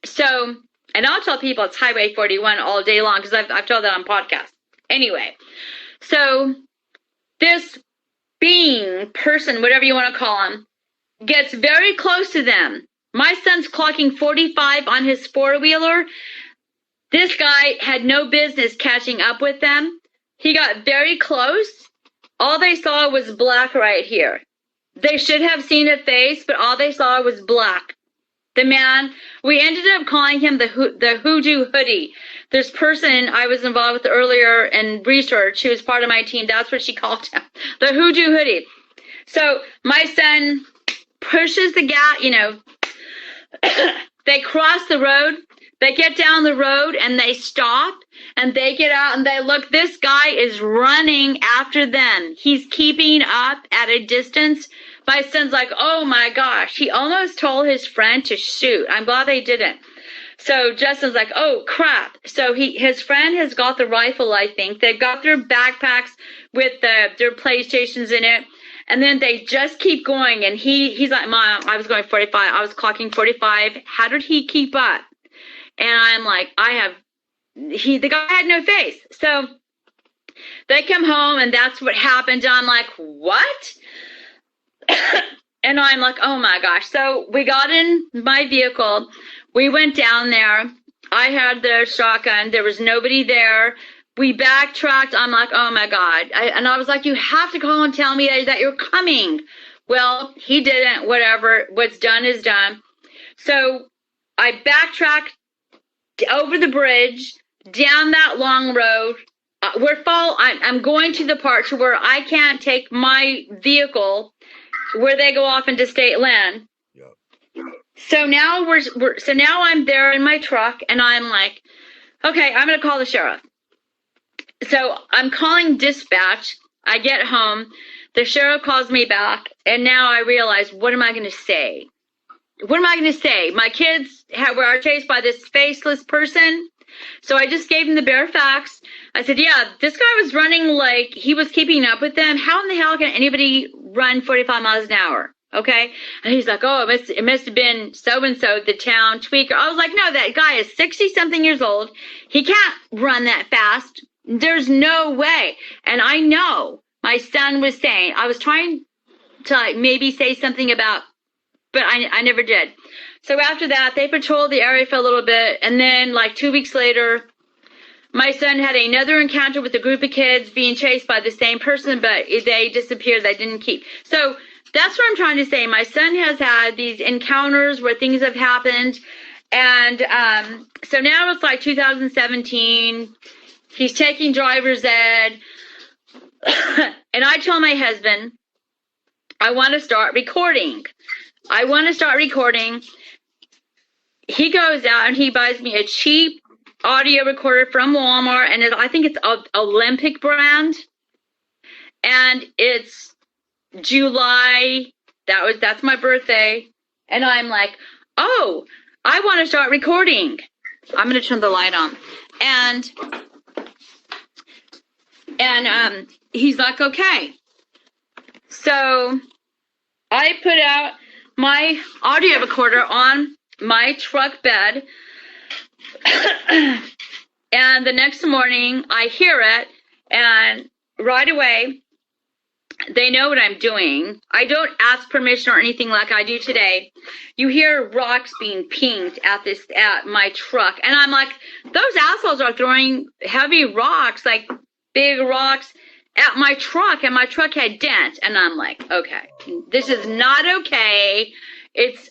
So, and I'll tell people it's Highway 41 all day long because I've told that on podcasts. Anyway, so this person, whatever you want to call him, gets very close to them. My son's clocking 45 on his four-wheeler. This guy had no business catching up with them. He got very close. All they saw was black right here. They should have seen a face, but all they saw was black. The man, we ended up calling him the Hoodoo hoodie. This person I was involved with earlier in research, who was part of my team, that's what she called him, the Hoodoo hoodie. So my son pushes the gas, you know, they cross the road, they get down the road, and they stop, and they get out, and they look. This guy is running after them. He's keeping up at a distance. My son's like, oh, my gosh. He almost told his friend to shoot. I'm glad they didn't. So Justin's like, oh, crap. So his friend has got the rifle, I think. They've got their backpacks with their PlayStations in it. And then they just keep going. And he's like, Mom, I was going 45. I was clocking 45. How did he keep up? And I'm like, the guy had no face. So they come home, and that's what happened. I'm like, what? And I'm like, oh my gosh. So we got in my vehicle. We went down there. I had the shotgun. There was nobody there. We backtracked. I'm like, oh my God. And I was like, you have to call and tell me that you're coming. Well, he didn't. Whatever. What's done is done. So I backtracked over the bridge, down that long road. I'm going to the part where I can't take my vehicle where they go off into state land. Yeah. So now now I'm there in my truck and I'm like, okay, I'm going to call the sheriff. So I'm calling dispatch. I get home. The sheriff calls me back. And now I realize, what am I going to say? What am I going to say? My kids were chased by this faceless person. So I just gave him the bare facts. I said, yeah, this guy was running like he was keeping up with them. How in the hell can anybody run 45 miles an hour? Okay. And he's like, oh, it must have been so-and-so, the town tweaker. I was like, no, that guy is 60-something years old. He can't run that fast. There's no way. And I know my son was saying, I was trying to like maybe say something about, but I never did. So after that, they patrolled the area for a little bit. And then like 2 weeks later, my son had another encounter with a group of kids being chased by the same person, but they disappeared. They didn't keep. So that's what I'm trying to say. My son has had these encounters where things have happened. And so now it's like 2017. He's taking driver's ed. And I told my husband, I want to start recording. He goes out and he buys me a cheap audio recorder from Walmart, and I think it's a Olympic brand, and it's July. That's my birthday, and I'm like, oh, I want to start recording. I'm gonna turn the light on, and he's like, okay. So I put out my audio recorder on my truck bed, and the next morning I hear it, and right away they know what I'm doing. I don't ask permission or anything like I do today. You hear rocks being pinged at my truck, and I'm like, those assholes are throwing heavy rocks, like big rocks, at my truck, and my truck had dent. And I'm like, okay, this is not okay.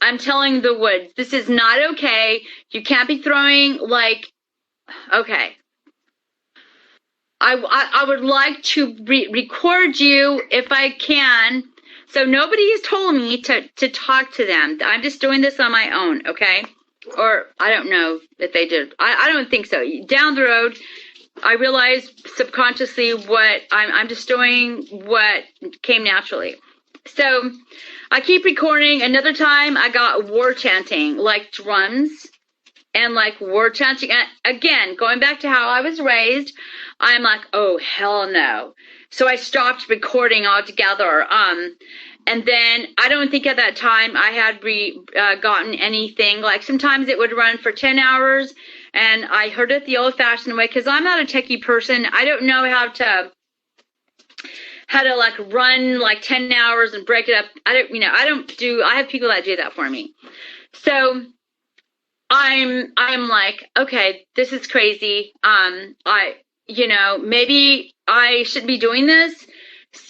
I'm telling the woods, this is not okay. You can't be throwing, like, okay. I would like to record you if I can. So nobody has told me to talk to them. I'm just doing this on my own, okay? Or I don't know if they did. I don't think so. Down the road, I realized subconsciously what I'm just doing what came naturally. So I keep recording. Another time I got war chanting, like drums and like war chanting. And again, going back to how I was raised, I'm like, oh, hell no. So I stopped recording altogether. And then I don't think at that time I had gotten anything. Like sometimes it would run for 10 hours. And I heard it the old-fashioned way because I'm not a techie person. I don't know how to like run like 10 hours and break it up. I have people that do that for me. So I'm like, okay, this is crazy. Maybe I shouldn't be doing this.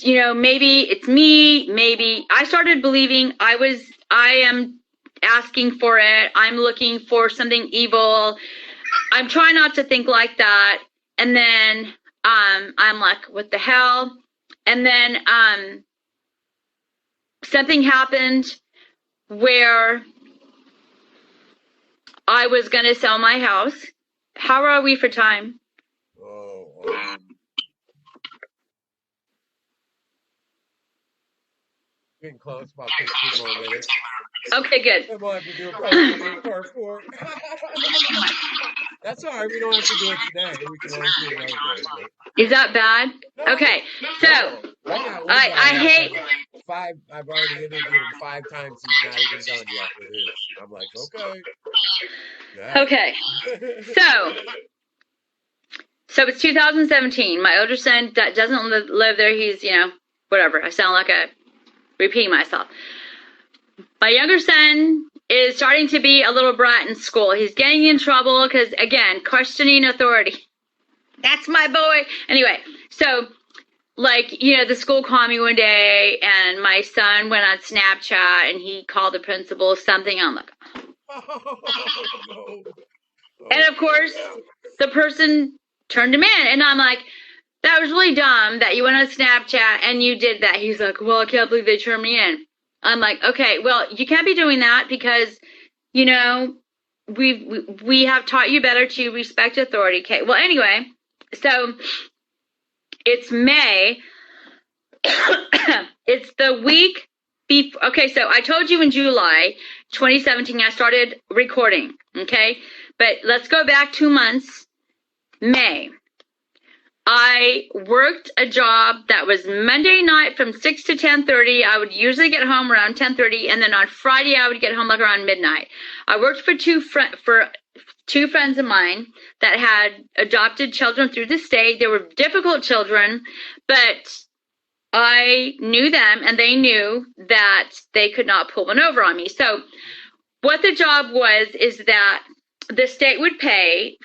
Maybe it's me. Maybe I started believing I am asking for it. I'm looking for something evil. I'm trying not to think like that. And then I'm like, what the hell? And then something happened where I was going to sell my house. How are we for time? Oh, getting close, about 15 more minutes. Okay, good. I might have to do part 4. That's all right. We don't have to do it today. We can always do it another day. Is that bad? No, okay, so I hate. I've already interviewed him 5 times. He's not even done yet with his. I'm like, okay. Yeah. Okay. So it's 2017. My older son doesn't live there. He's, whatever. I sound like repeating myself. My younger son is starting to be a little brat in school. He's getting in trouble because, again, questioning authority. That's my boy. Anyway, so, like, you know, the school called me one day, and my son went on Snapchat, and he called the principal something. I'm like, No. and of course, the person turned him in, and I'm like, that was really dumb that you went on Snapchat and you did that. He's like, well, I can't believe they turned me in. I'm like, okay, well, you can't be doing that because, you know, we have taught you better to respect authority. Okay. Well, anyway, so it's May. It's the week before. Okay, so I told you in July 2017 I started recording. Okay, but let's go back 2 months. May. I worked a job that was Monday night from 6 to 10:30. I would usually get home around 10:30, and then on Friday I would get home like around midnight. I worked for two friends of mine that had adopted children through the state. They were difficult children, but I knew them, and they knew that they could not pull one over on me. So what the job was is that the state would pay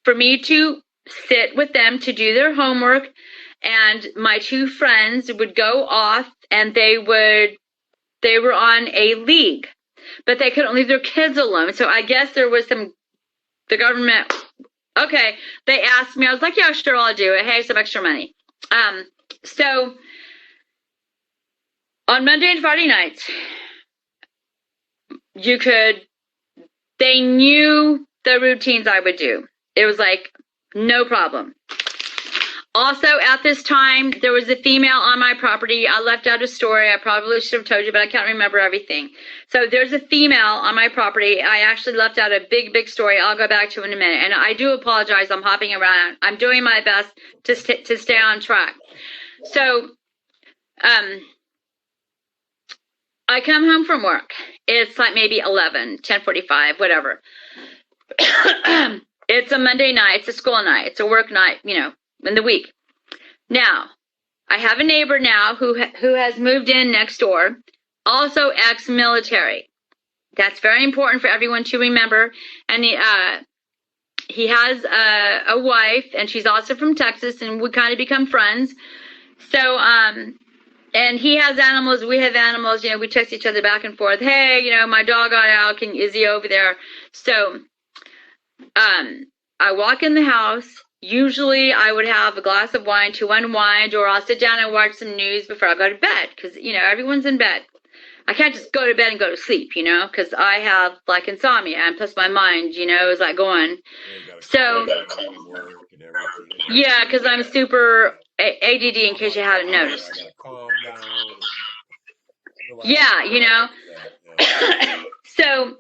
for me to sit with them to do their homework, and my two friends would go off, and they were on a league, but they couldn't leave their kids alone. So I guess there was the government, okay, they asked me, I was like, yeah, sure, I'll do it. Hey, some extra money. So on Monday and Friday nights, they knew the routines I would do. It was like, no problem. Also, at this time, there was a female on my property. I left out a story. I probably should have told you, but I can't remember everything. So there's a female on my property. I actually left out a big, big story I'll go back to in a minute. And I do apologize. I'm hopping around. I'm doing my best to stay on track. So I come home from work. It's like maybe 11, 10:45, whatever. It's a Monday night. It's a school night. It's a work night, you know, in the week. Now, I have a neighbor now who has moved in next door, also ex-military. That's very important for everyone to remember. And he has a wife, and she's also from Texas, and we kind of become friends. So, and he has animals, we have animals, you know, we text each other back and forth. Hey, you know, my dog got out. Is he over there? So, I walk in the house. Usually I would have a glass of wine to unwind, or I'll sit down and watch some news before I go to bed, because, you know, everyone's in bed. I can't just go to bed and go to sleep, you know, because I have like insomnia, and plus my mind, you know, is like going. So, yeah, because I'm super ADD, in case you hadn't noticed. Yeah, you know. So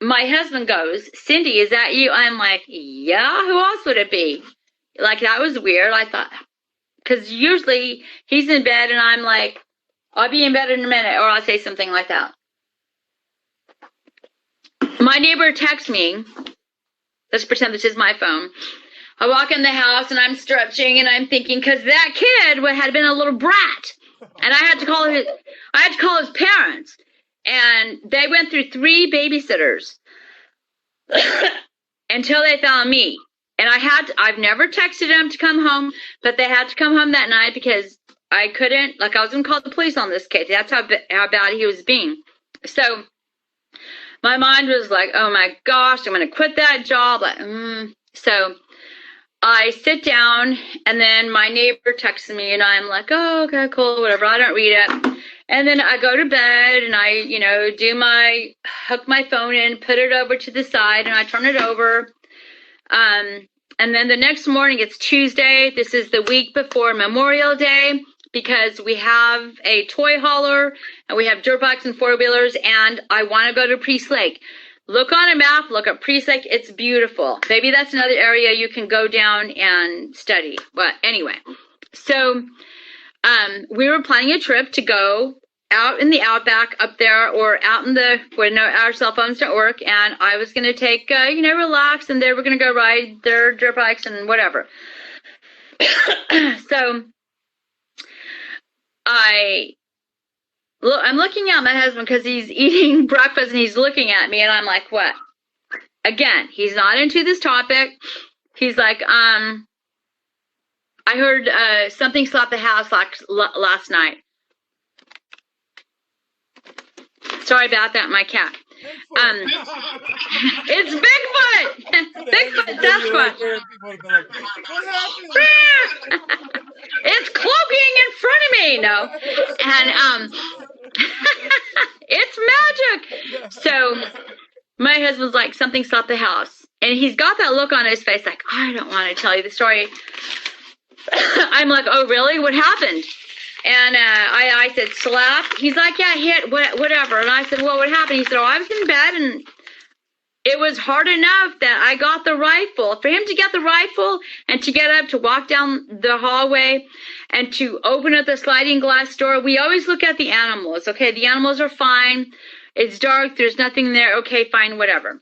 my husband goes, Cindy, is that you? I'm like, yeah, who else would it be? Like, that was weird. I thought, because usually he's in bed and I'm like, I'll be in bed in a minute, or I'll say something like that. My neighbor texts me. Let's pretend this is my phone. I walk in the house and I'm stretching and I'm thinking, because that kid had been a little brat, and I had to call his parents. And they went through 3 babysitters until they found me. And I've never texted them to come home, but they had to come home that night because I couldn't, like, I was going to call the police on this kid. That's how bad he was being. So my mind was like, oh my gosh, I'm going to quit that job. So I sit down, and then my neighbor texts me, and I'm like, oh, okay, cool, whatever. I don't read it. And then I go to bed, and I, you know, hook my phone in, put it over to the side, and I turn it over. And then the next morning, it's Tuesday. This is the week before Memorial Day, because we have a toy hauler, and we have dirt bikes and 4-wheelers, and I want to go to Priest Lake. Look on a map, look at Priest Lake. It's beautiful. Maybe that's another area you can go down and study. But anyway, so we were planning a trip to go out in the outback up there, or out in where our cell phones don't work, and I was going to take, relax, and they were going to go ride their dirt bikes and whatever. So I look, I'm looking at my husband because he's eating breakfast and he's looking at me, and I'm like, what? Again, he's not into this topic. He's like, I heard something slap the house last night. Sorry about that, my cat. It's Bigfoot. Bigfoot, Sasquatch. It's cloaking in front of me. No, and it's magic. So my husband's like, something slapped the house, and he's got that look on his face, like, I don't want to tell you the story. I'm like, oh really? What happened? And I said, slap. He's like, yeah, hit, whatever. And I said, well, what happened? He said, oh, I was in bed, and it was hard enough that I got the rifle. For him to get the rifle and to get up, to walk down the hallway and to open up the sliding glass door, we always look at the animals. Okay, the animals are fine. It's dark. There's nothing there. Okay, fine, whatever.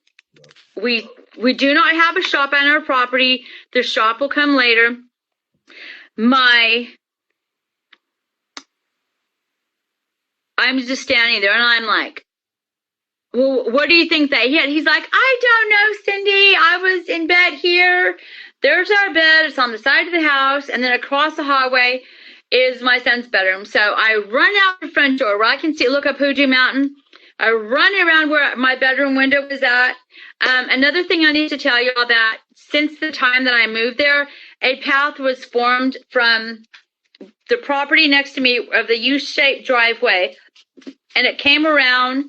We do not have a shop on our property. The shop will come later. I'm just standing there, and I'm like, well, what do you think they hit? He's like, I don't know, Cindy. I was in bed here. There's our bed. It's on the side of the house. And then across the hallway is my son's bedroom. So I run out the front door where I can see, look up Hoodoo Mountain. I run around where my bedroom window was at. Another thing I need to tell you all that since the time that I moved there, a path was formed from the property next to me of the U-shaped driveway, and it came around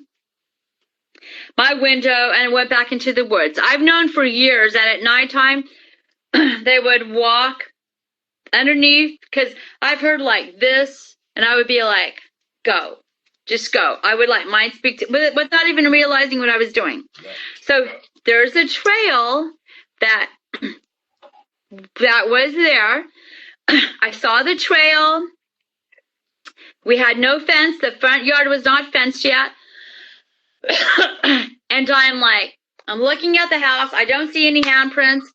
my window and it went back into the woods. I've known for years that at nighttime they would walk underneath, because I've heard like this, and I would be like, go, just go. I would like mind speak to, but not even realizing what I was doing. Yeah. So there's a trail that was there. I saw the trail. We had no fence. The front yard was not fenced yet. And I'm looking at the house. I don't see any handprints.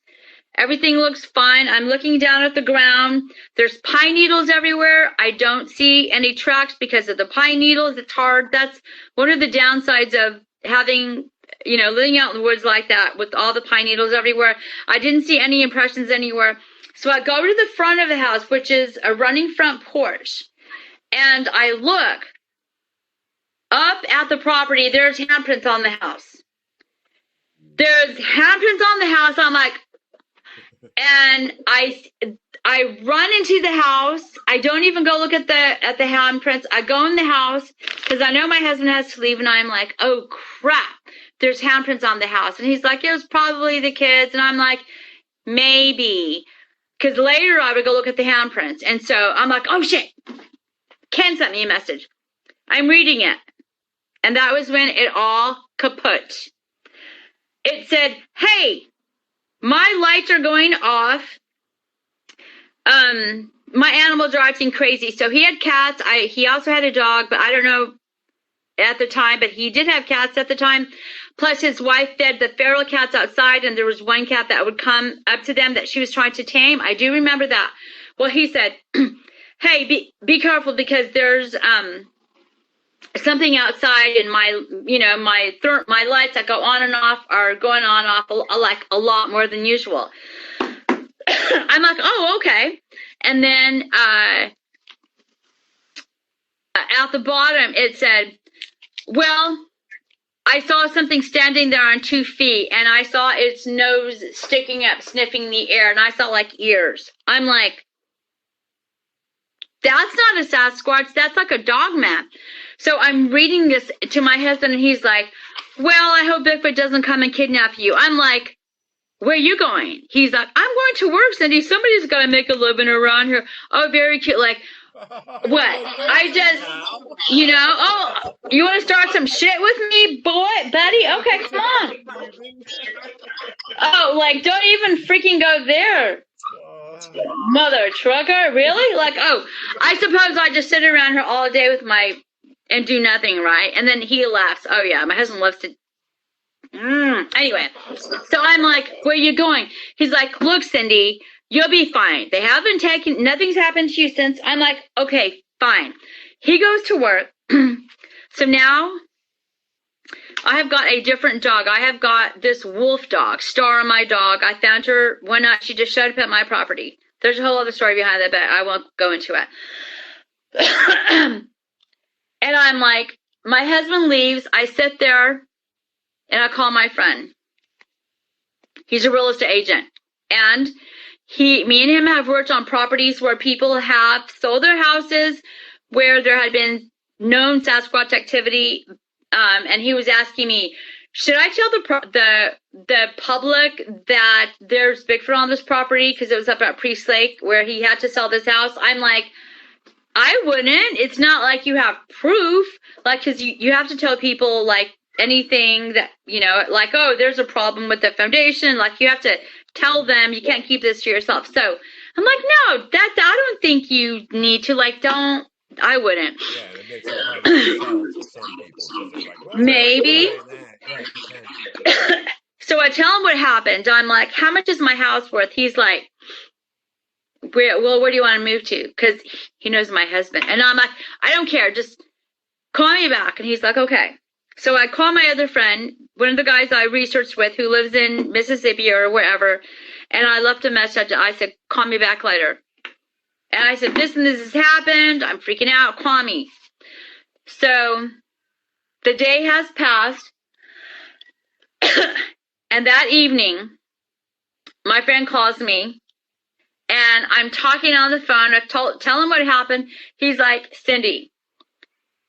Everything looks fine. I'm looking down at the ground. There's pine needles everywhere. I don't see any tracks because of the pine needles. It's hard. That's one of the downsides of having, living out in the woods like that with all the pine needles everywhere. I didn't see any impressions anywhere. So I go to the front of the house, which is a running front porch, and I look up at the property. There's handprints on the house. There's handprints on the house. I'm like, and I run into the house. I don't even go look at the handprints. I go in the house because I know my husband has to leave, and I'm like, oh crap, there's handprints on the house. And he's like, it was probably the kids. And I'm like, maybe. Because later I would go look at the handprints. And so I'm like, oh shit, Ken sent me a message. I'm reading it. And that was when it all kaput. It said, hey, my lights are going off. My animals are acting crazy. So he had cats. He also had a dog, but I don't know at the time, but he did have cats at the time. Plus his wife fed the feral cats outside, and there was one cat that would come up to them that she was trying to tame. I do remember that. Well, he said, hey, be careful, because there's something outside, and my lights that go on and off are going on and off like a lot more than usual. I'm like, oh, okay. And then at the bottom it said, well, I saw something standing there on 2 feet, and I saw its nose sticking up, sniffing the air, and I saw like ears. I'm like, that's not a Sasquatch, that's like a Dogman. So I'm reading this to my husband, and he's like, well, I hope Bigfoot doesn't come and kidnap you. I'm like, where are you going? He's like, I'm going to work, Cindy. Somebody's got to make a living around here. Oh, very cute. Like, what? I just, oh, you want to start some shit with me, boy, buddy? Okay, come on. Oh, like, don't even freaking go there. Mother trucker, really? Like, oh, I suppose I just sit around here all day and do nothing, right? And then he laughs. Oh, yeah, my husband loves to. Anyway, so I'm like, where are you going? He's like, look, Cindy, you'll be fine. Nothing's happened to you since. I'm like, okay, fine. He goes to work. So now I have got a different dog. I have got this wolf dog, Star, my dog. I found her one night. She just showed up at my property. There's a whole other story behind that, but I won't go into it. And I'm like, my husband leaves. I sit there and I call my friend. He's a real estate agent. And me and him have worked on properties where people have sold their houses, where there had been known Sasquatch activity. And he was asking me, should I tell the public that there's Bigfoot on this property? Because it was up at Priest Lake where he had to sell this house. I'm like, I wouldn't. It's not like you have proof. Like, because you have to tell people, like, anything that, you know, like, oh, there's a problem with the foundation. Like, you have to tell them. You can't keep this to yourself. So I'm like, no, I don't think you need to. Like, don't. I wouldn't. Yeah, it makes it hard to sell to some people. 'Cause they're like, well, Maybe. Right, So I tell him what happened. I'm like, how much is my house worth? He's like, well, where do you want to move to? Because he knows my husband. And I'm like, I don't care. Just call me back. And he's like, okay. So I call my other friend, one of the guys I researched with who lives in Mississippi or wherever. And I left a message. I said, call me back later. And I said, this and this has happened. I'm freaking out. Call me. So the day has passed. And that evening, my friend calls me. And I'm talking on the phone. I tell him what happened. He's like, Cindy,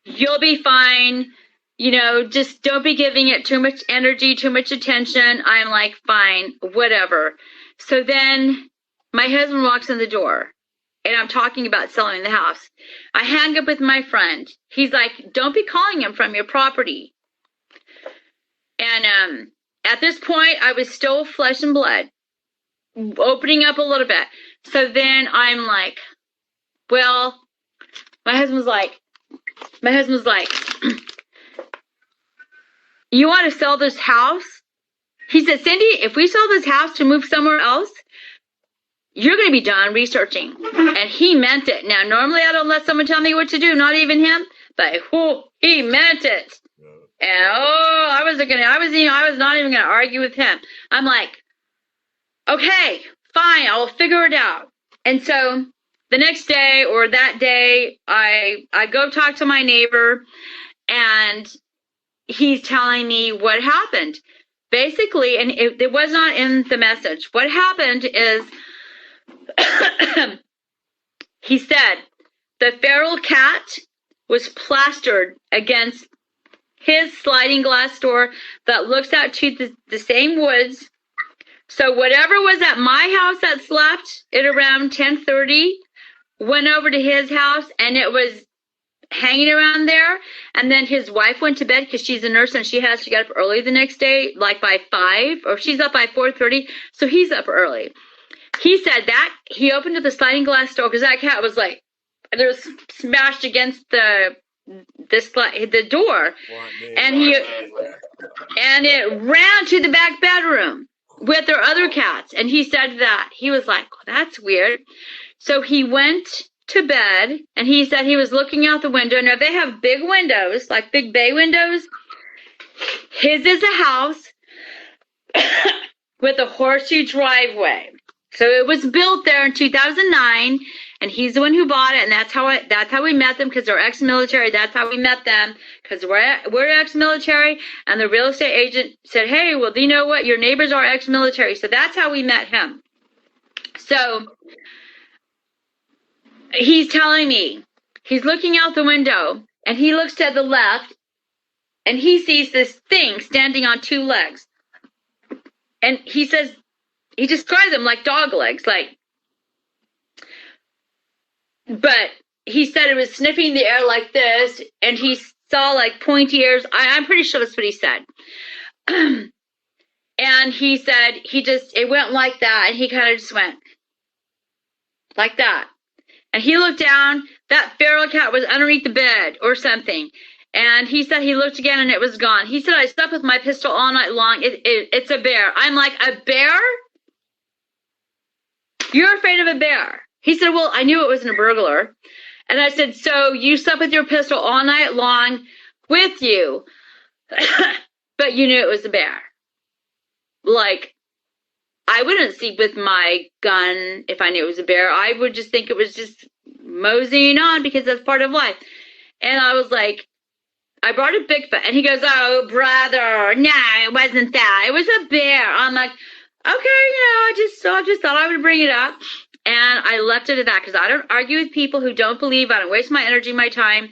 you'll be fine. You know, just don't be giving it too much energy, too much attention. I'm like, fine, whatever. So then my husband walks in the door. And I'm talking about selling the house. I hang up with my friend. He's like, don't be calling him from your property. And at this point, I was still flesh and blood, opening up a little bit. So then I'm like, well, my husband's like, you want to sell this house? He said, Cindy, if we sell this house to move somewhere else, you're going to be done researching. And he meant it. Now, normally I don't let someone tell me what to do, not even him, but he meant it. And I was not even going to argue with him. I'm like, okay, fine, I'll figure it out. And so the next day or that day, I go talk to my neighbor, and he's telling me what happened. Basically, and it was not in the message. What happened is, he said the feral cat was plastered against his sliding glass door that looks out to the same woods. So whatever was at my house that slept at around 10:30 went over to his house, and it was hanging around there. And then his wife went to bed because she's a nurse and she has to get up early the next day, like by 5, or she's up by 4:30. So he's up early. He said that he opened up the sliding glass door because that cat was like, it was smashed against the door, and it ran to the back bedroom with their other cats. And he said that he was like, well, that's weird. So he went to bed, and he said he was looking out the window. Now they have big windows, like big bay windows. His is a house with a horseshoe driveway. So it was built there in 2009, and he's the one who bought it, and that's how we met them, because they're ex-military. That's how we met them, because we're ex-military, and the real estate agent said, hey, well, do you know what? Your neighbors are ex-military. So that's how we met him. So he's telling me, he's looking out the window, and he looks to the left, and he sees this thing standing on 2 legs. And he says, he describes them like dog legs, like, but he said it was sniffing the air like this, and he saw like pointy ears. I'm pretty sure that's what he said. And he said it went like that, and he kind of just went like that. And he looked down, that feral cat was underneath the bed or something. And he said he looked again, and it was gone. He said, I slept with my pistol all night long. It's a bear. I'm like, a bear? You're afraid of a bear? He said, well, I knew it wasn't a burglar. And I said, so you slept with your pistol all night long with you, but you knew it was a bear. Like, I wouldn't sleep with my gun if I knew it was a bear. I would just think it was just moseying on because that's part of life. And I was like, I brought a Bigfoot. And he goes, oh, brother, no, it wasn't that. It was a bear. I'm like, okay, I just thought I would bring it up. And I left it at that because I don't argue with people who don't believe. I don't waste my energy, my time.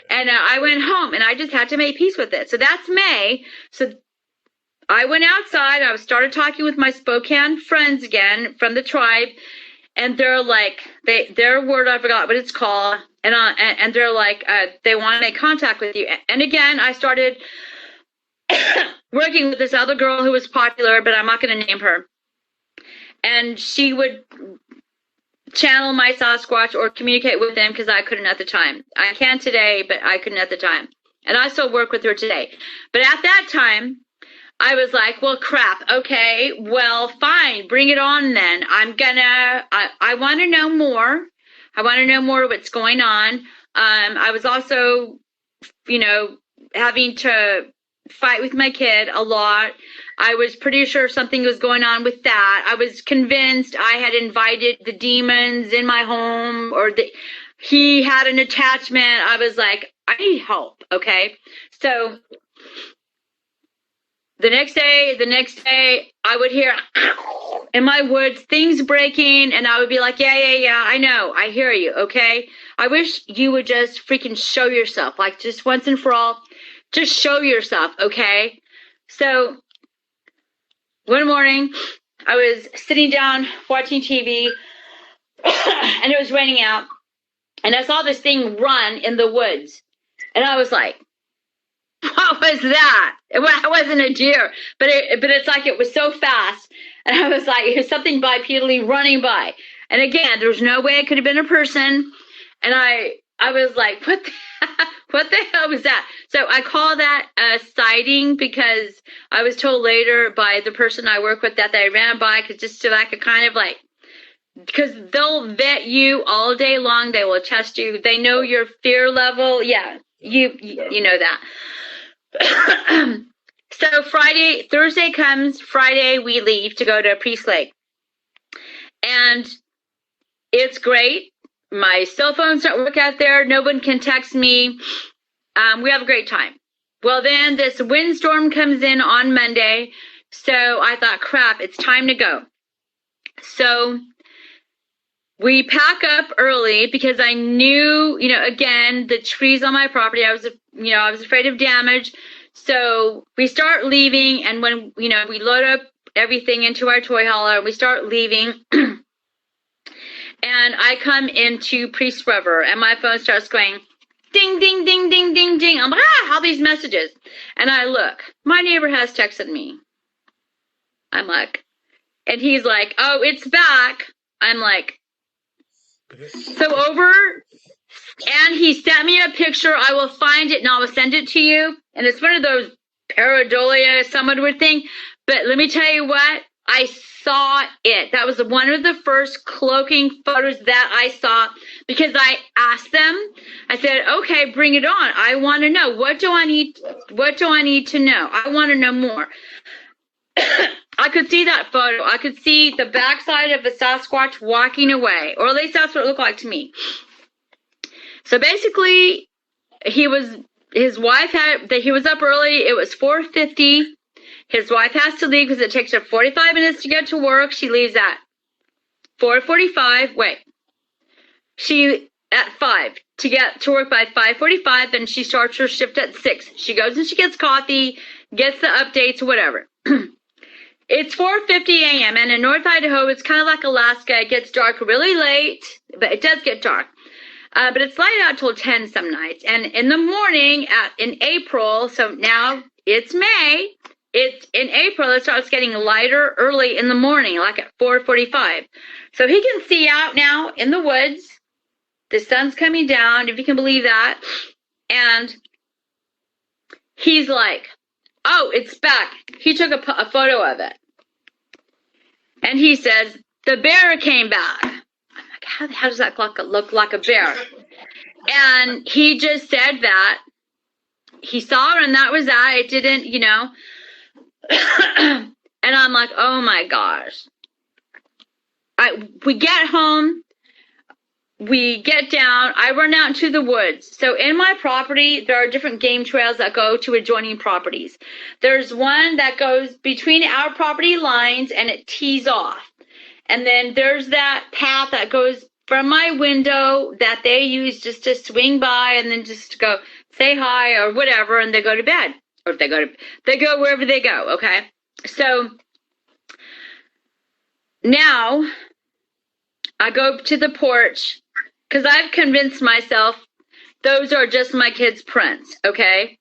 And I went home and I just had to make peace with it. So that's May. So I went outside. I started talking with my Spokane friends again from the tribe. And they're like, their word, I forgot what it's called. And they're like, they want to make contact with you. And again, I started working with this other girl who was popular, but I'm not going to name her. And she would channel my Sasquatch or communicate with them because I couldn't at the time. I can today, but I couldn't at the time. And I still work with her today. But at that time, I was like, well, crap. Okay, well, fine. Bring it on then. I want to know more. I want to know more what's going on. I was also, having to fight with my kid a lot. I was pretty sure something was going on with that. I was convinced I had invited the demons in my home or he had an attachment. I was like, I need help. Okay. So the next day, I would hear in my woods things breaking, and I would be like, yeah, I know, I hear you, okay? I wish you would just freaking show yourself, like just once and for all, just show yourself, okay? So one morning, I was sitting down watching TV, and it was raining out, and I saw this thing run in the woods, and I was like, what was that? It wasn't a deer, but it's like it was so fast. And I was like, it was something bipedally running by. And again, there was no way it could have been a person. And I was like, what the hell was that? So I call that a sighting because I was told later by the person I work with that I ran by just so I could kind of like, because they'll vet you all day long. They will test you. They know your fear level. Yeah, you know that. So Thursday comes, Friday we leave to go to Priest Lake. And it's great. My cell phones don't work out there. No one can text me. We have a great time. Well, then this windstorm comes in on Monday. So I thought, crap, it's time to go. So we pack up early because I knew, again, the trees on my property, I was afraid of damage. So we start leaving, and when, we load up everything into our toy hauler, we start leaving, and I come into Priest River, and my phone starts going, ding, ding, ding, ding, ding, ding. I'm like, all these messages. And I look, my neighbor has texted me. I'm like, and he's like, oh, it's back. I'm like, so over, and he sent me a picture. I will find it and I will send it to you. And it's one of those pareidolia, someone would think. But let me tell you what, I saw it. That was one of the first cloaking photos that I saw because I asked them. I said, okay, bring it on. I want to know. What do I need to know? I want to know more. I could see that photo. I could see the backside of a Sasquatch walking away, or at least that's what it looked like to me. So basically, he was up early. It was 4:50. His wife has to leave because it takes her 45 minutes to get to work. She leaves at 4:45. At 5 to get to work by 5:45. Then she starts her shift at 6. She goes and she gets coffee, gets the updates, whatever. It's 4:50 a.m. and in North Idaho, it's kind of like Alaska. It gets dark really late, but it does get dark. But it's light out till 10 some nights. And in the morning, in April, so now it's May. It's in April, it starts getting lighter early in the morning, like at 4:45. So he can see out now in the woods. The sun's coming down, if you can believe that. And he's like, oh, it's back. He took a photo of it. And he says, the bear came back. I'm like, how does that look like a bear? And he just said that he saw her and that was that. It didn't, you know. And I'm like, oh my gosh. We get home, we get down, I run out into the woods. So in my property, there are different game trails that go to adjoining properties. There's one that goes between our property lines and it tees off. And then there's that path that goes from my window that they use just to swing by and then just to go say hi or whatever, and they go to bed. Or if they go wherever they go, okay? So now I go to the porch because I've convinced myself those are just my kids' prints, okay?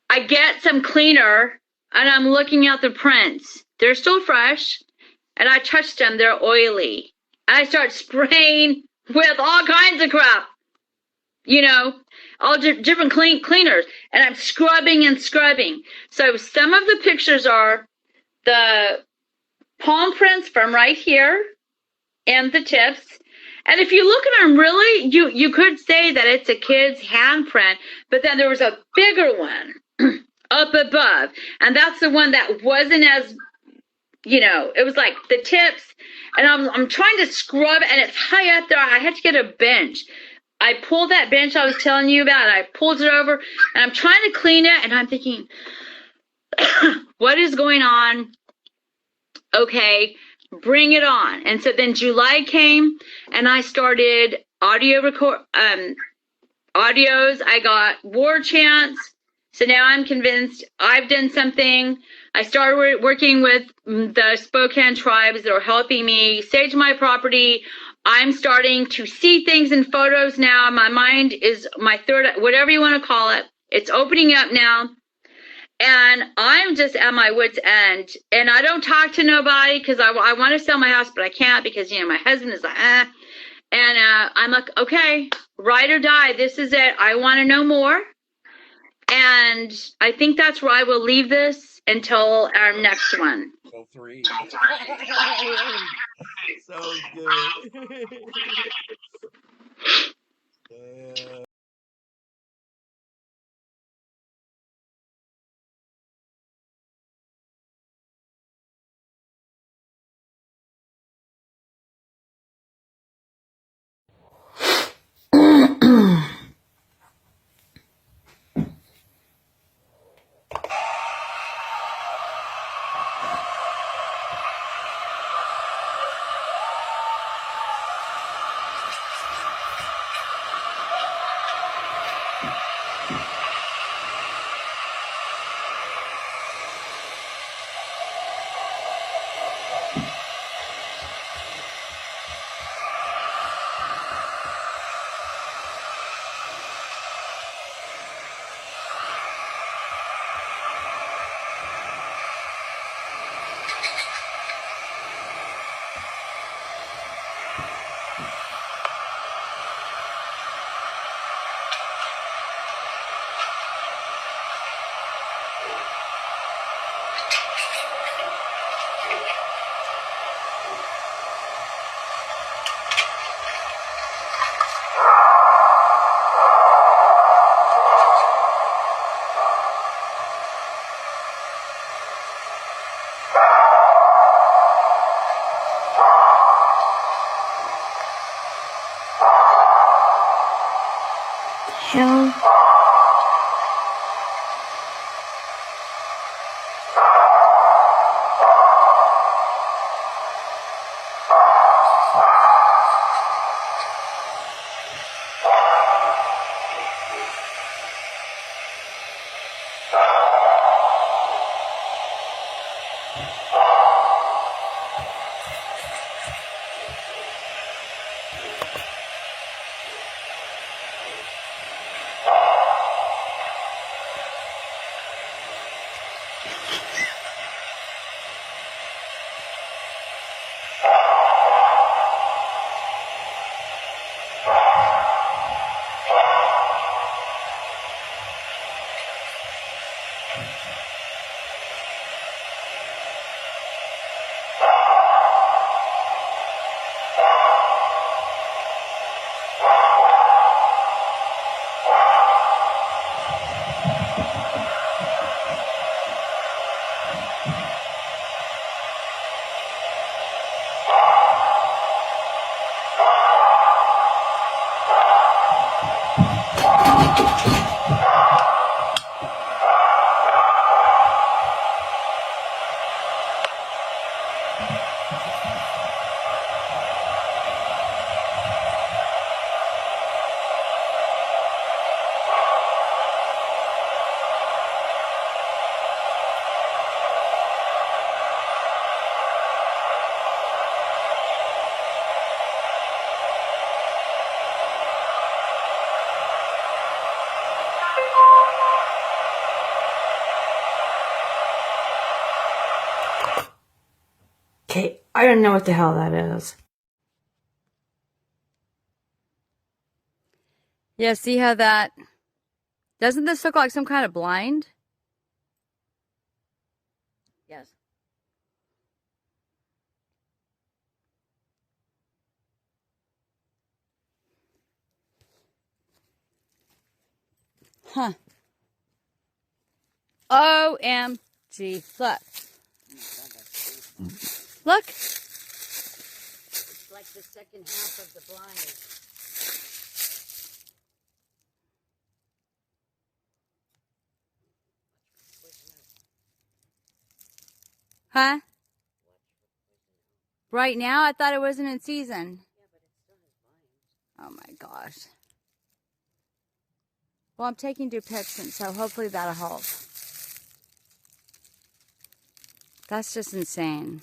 I get some cleaner and I'm looking at the prints. They're still fresh and I touch them, they're oily. And I start spraying with all kinds of crap, you know, all different cleaners. And I'm scrubbing and scrubbing. So some of the pictures are the palm prints from right here and the tips. And if you look at them, really, you could say that it's a kid's handprint, but then there was a bigger one up above. And that's the one that wasn't as, you know, it was like the tips. And I'm trying to scrub, and it's high up there. I had to get a bench. I pulled that bench I was telling you about, and I pulled it over, and I'm trying to clean it, and I'm thinking, what is going on? Okay, bring it on. And so then July came, and I started audios. I got war chants. So now I'm convinced I've done something. I started working with the Spokane tribes that are helping me sage my property. I'm starting to see things in photos now. My mind is my third, whatever you want to call it. It's opening up now. And I'm just at my wit's end. And I don't talk to nobody because I want to sell my house, but I can't because, you know, my husband is like, eh. And I'm like, okay, ride or die. This is it. I want to know more. And I think that's where I will leave this until our next one. So 3. So good. Hell. I don't know what the hell that is. Yeah, see how that... Doesn't this look like some kind of blind? Yes. Huh. OMG. Look. Look. It's like the second half of the blind. Huh? Right now? I thought it wasn't in season. Oh my gosh. Well, I'm taking Dupixent, so hopefully that'll help. That's just insane.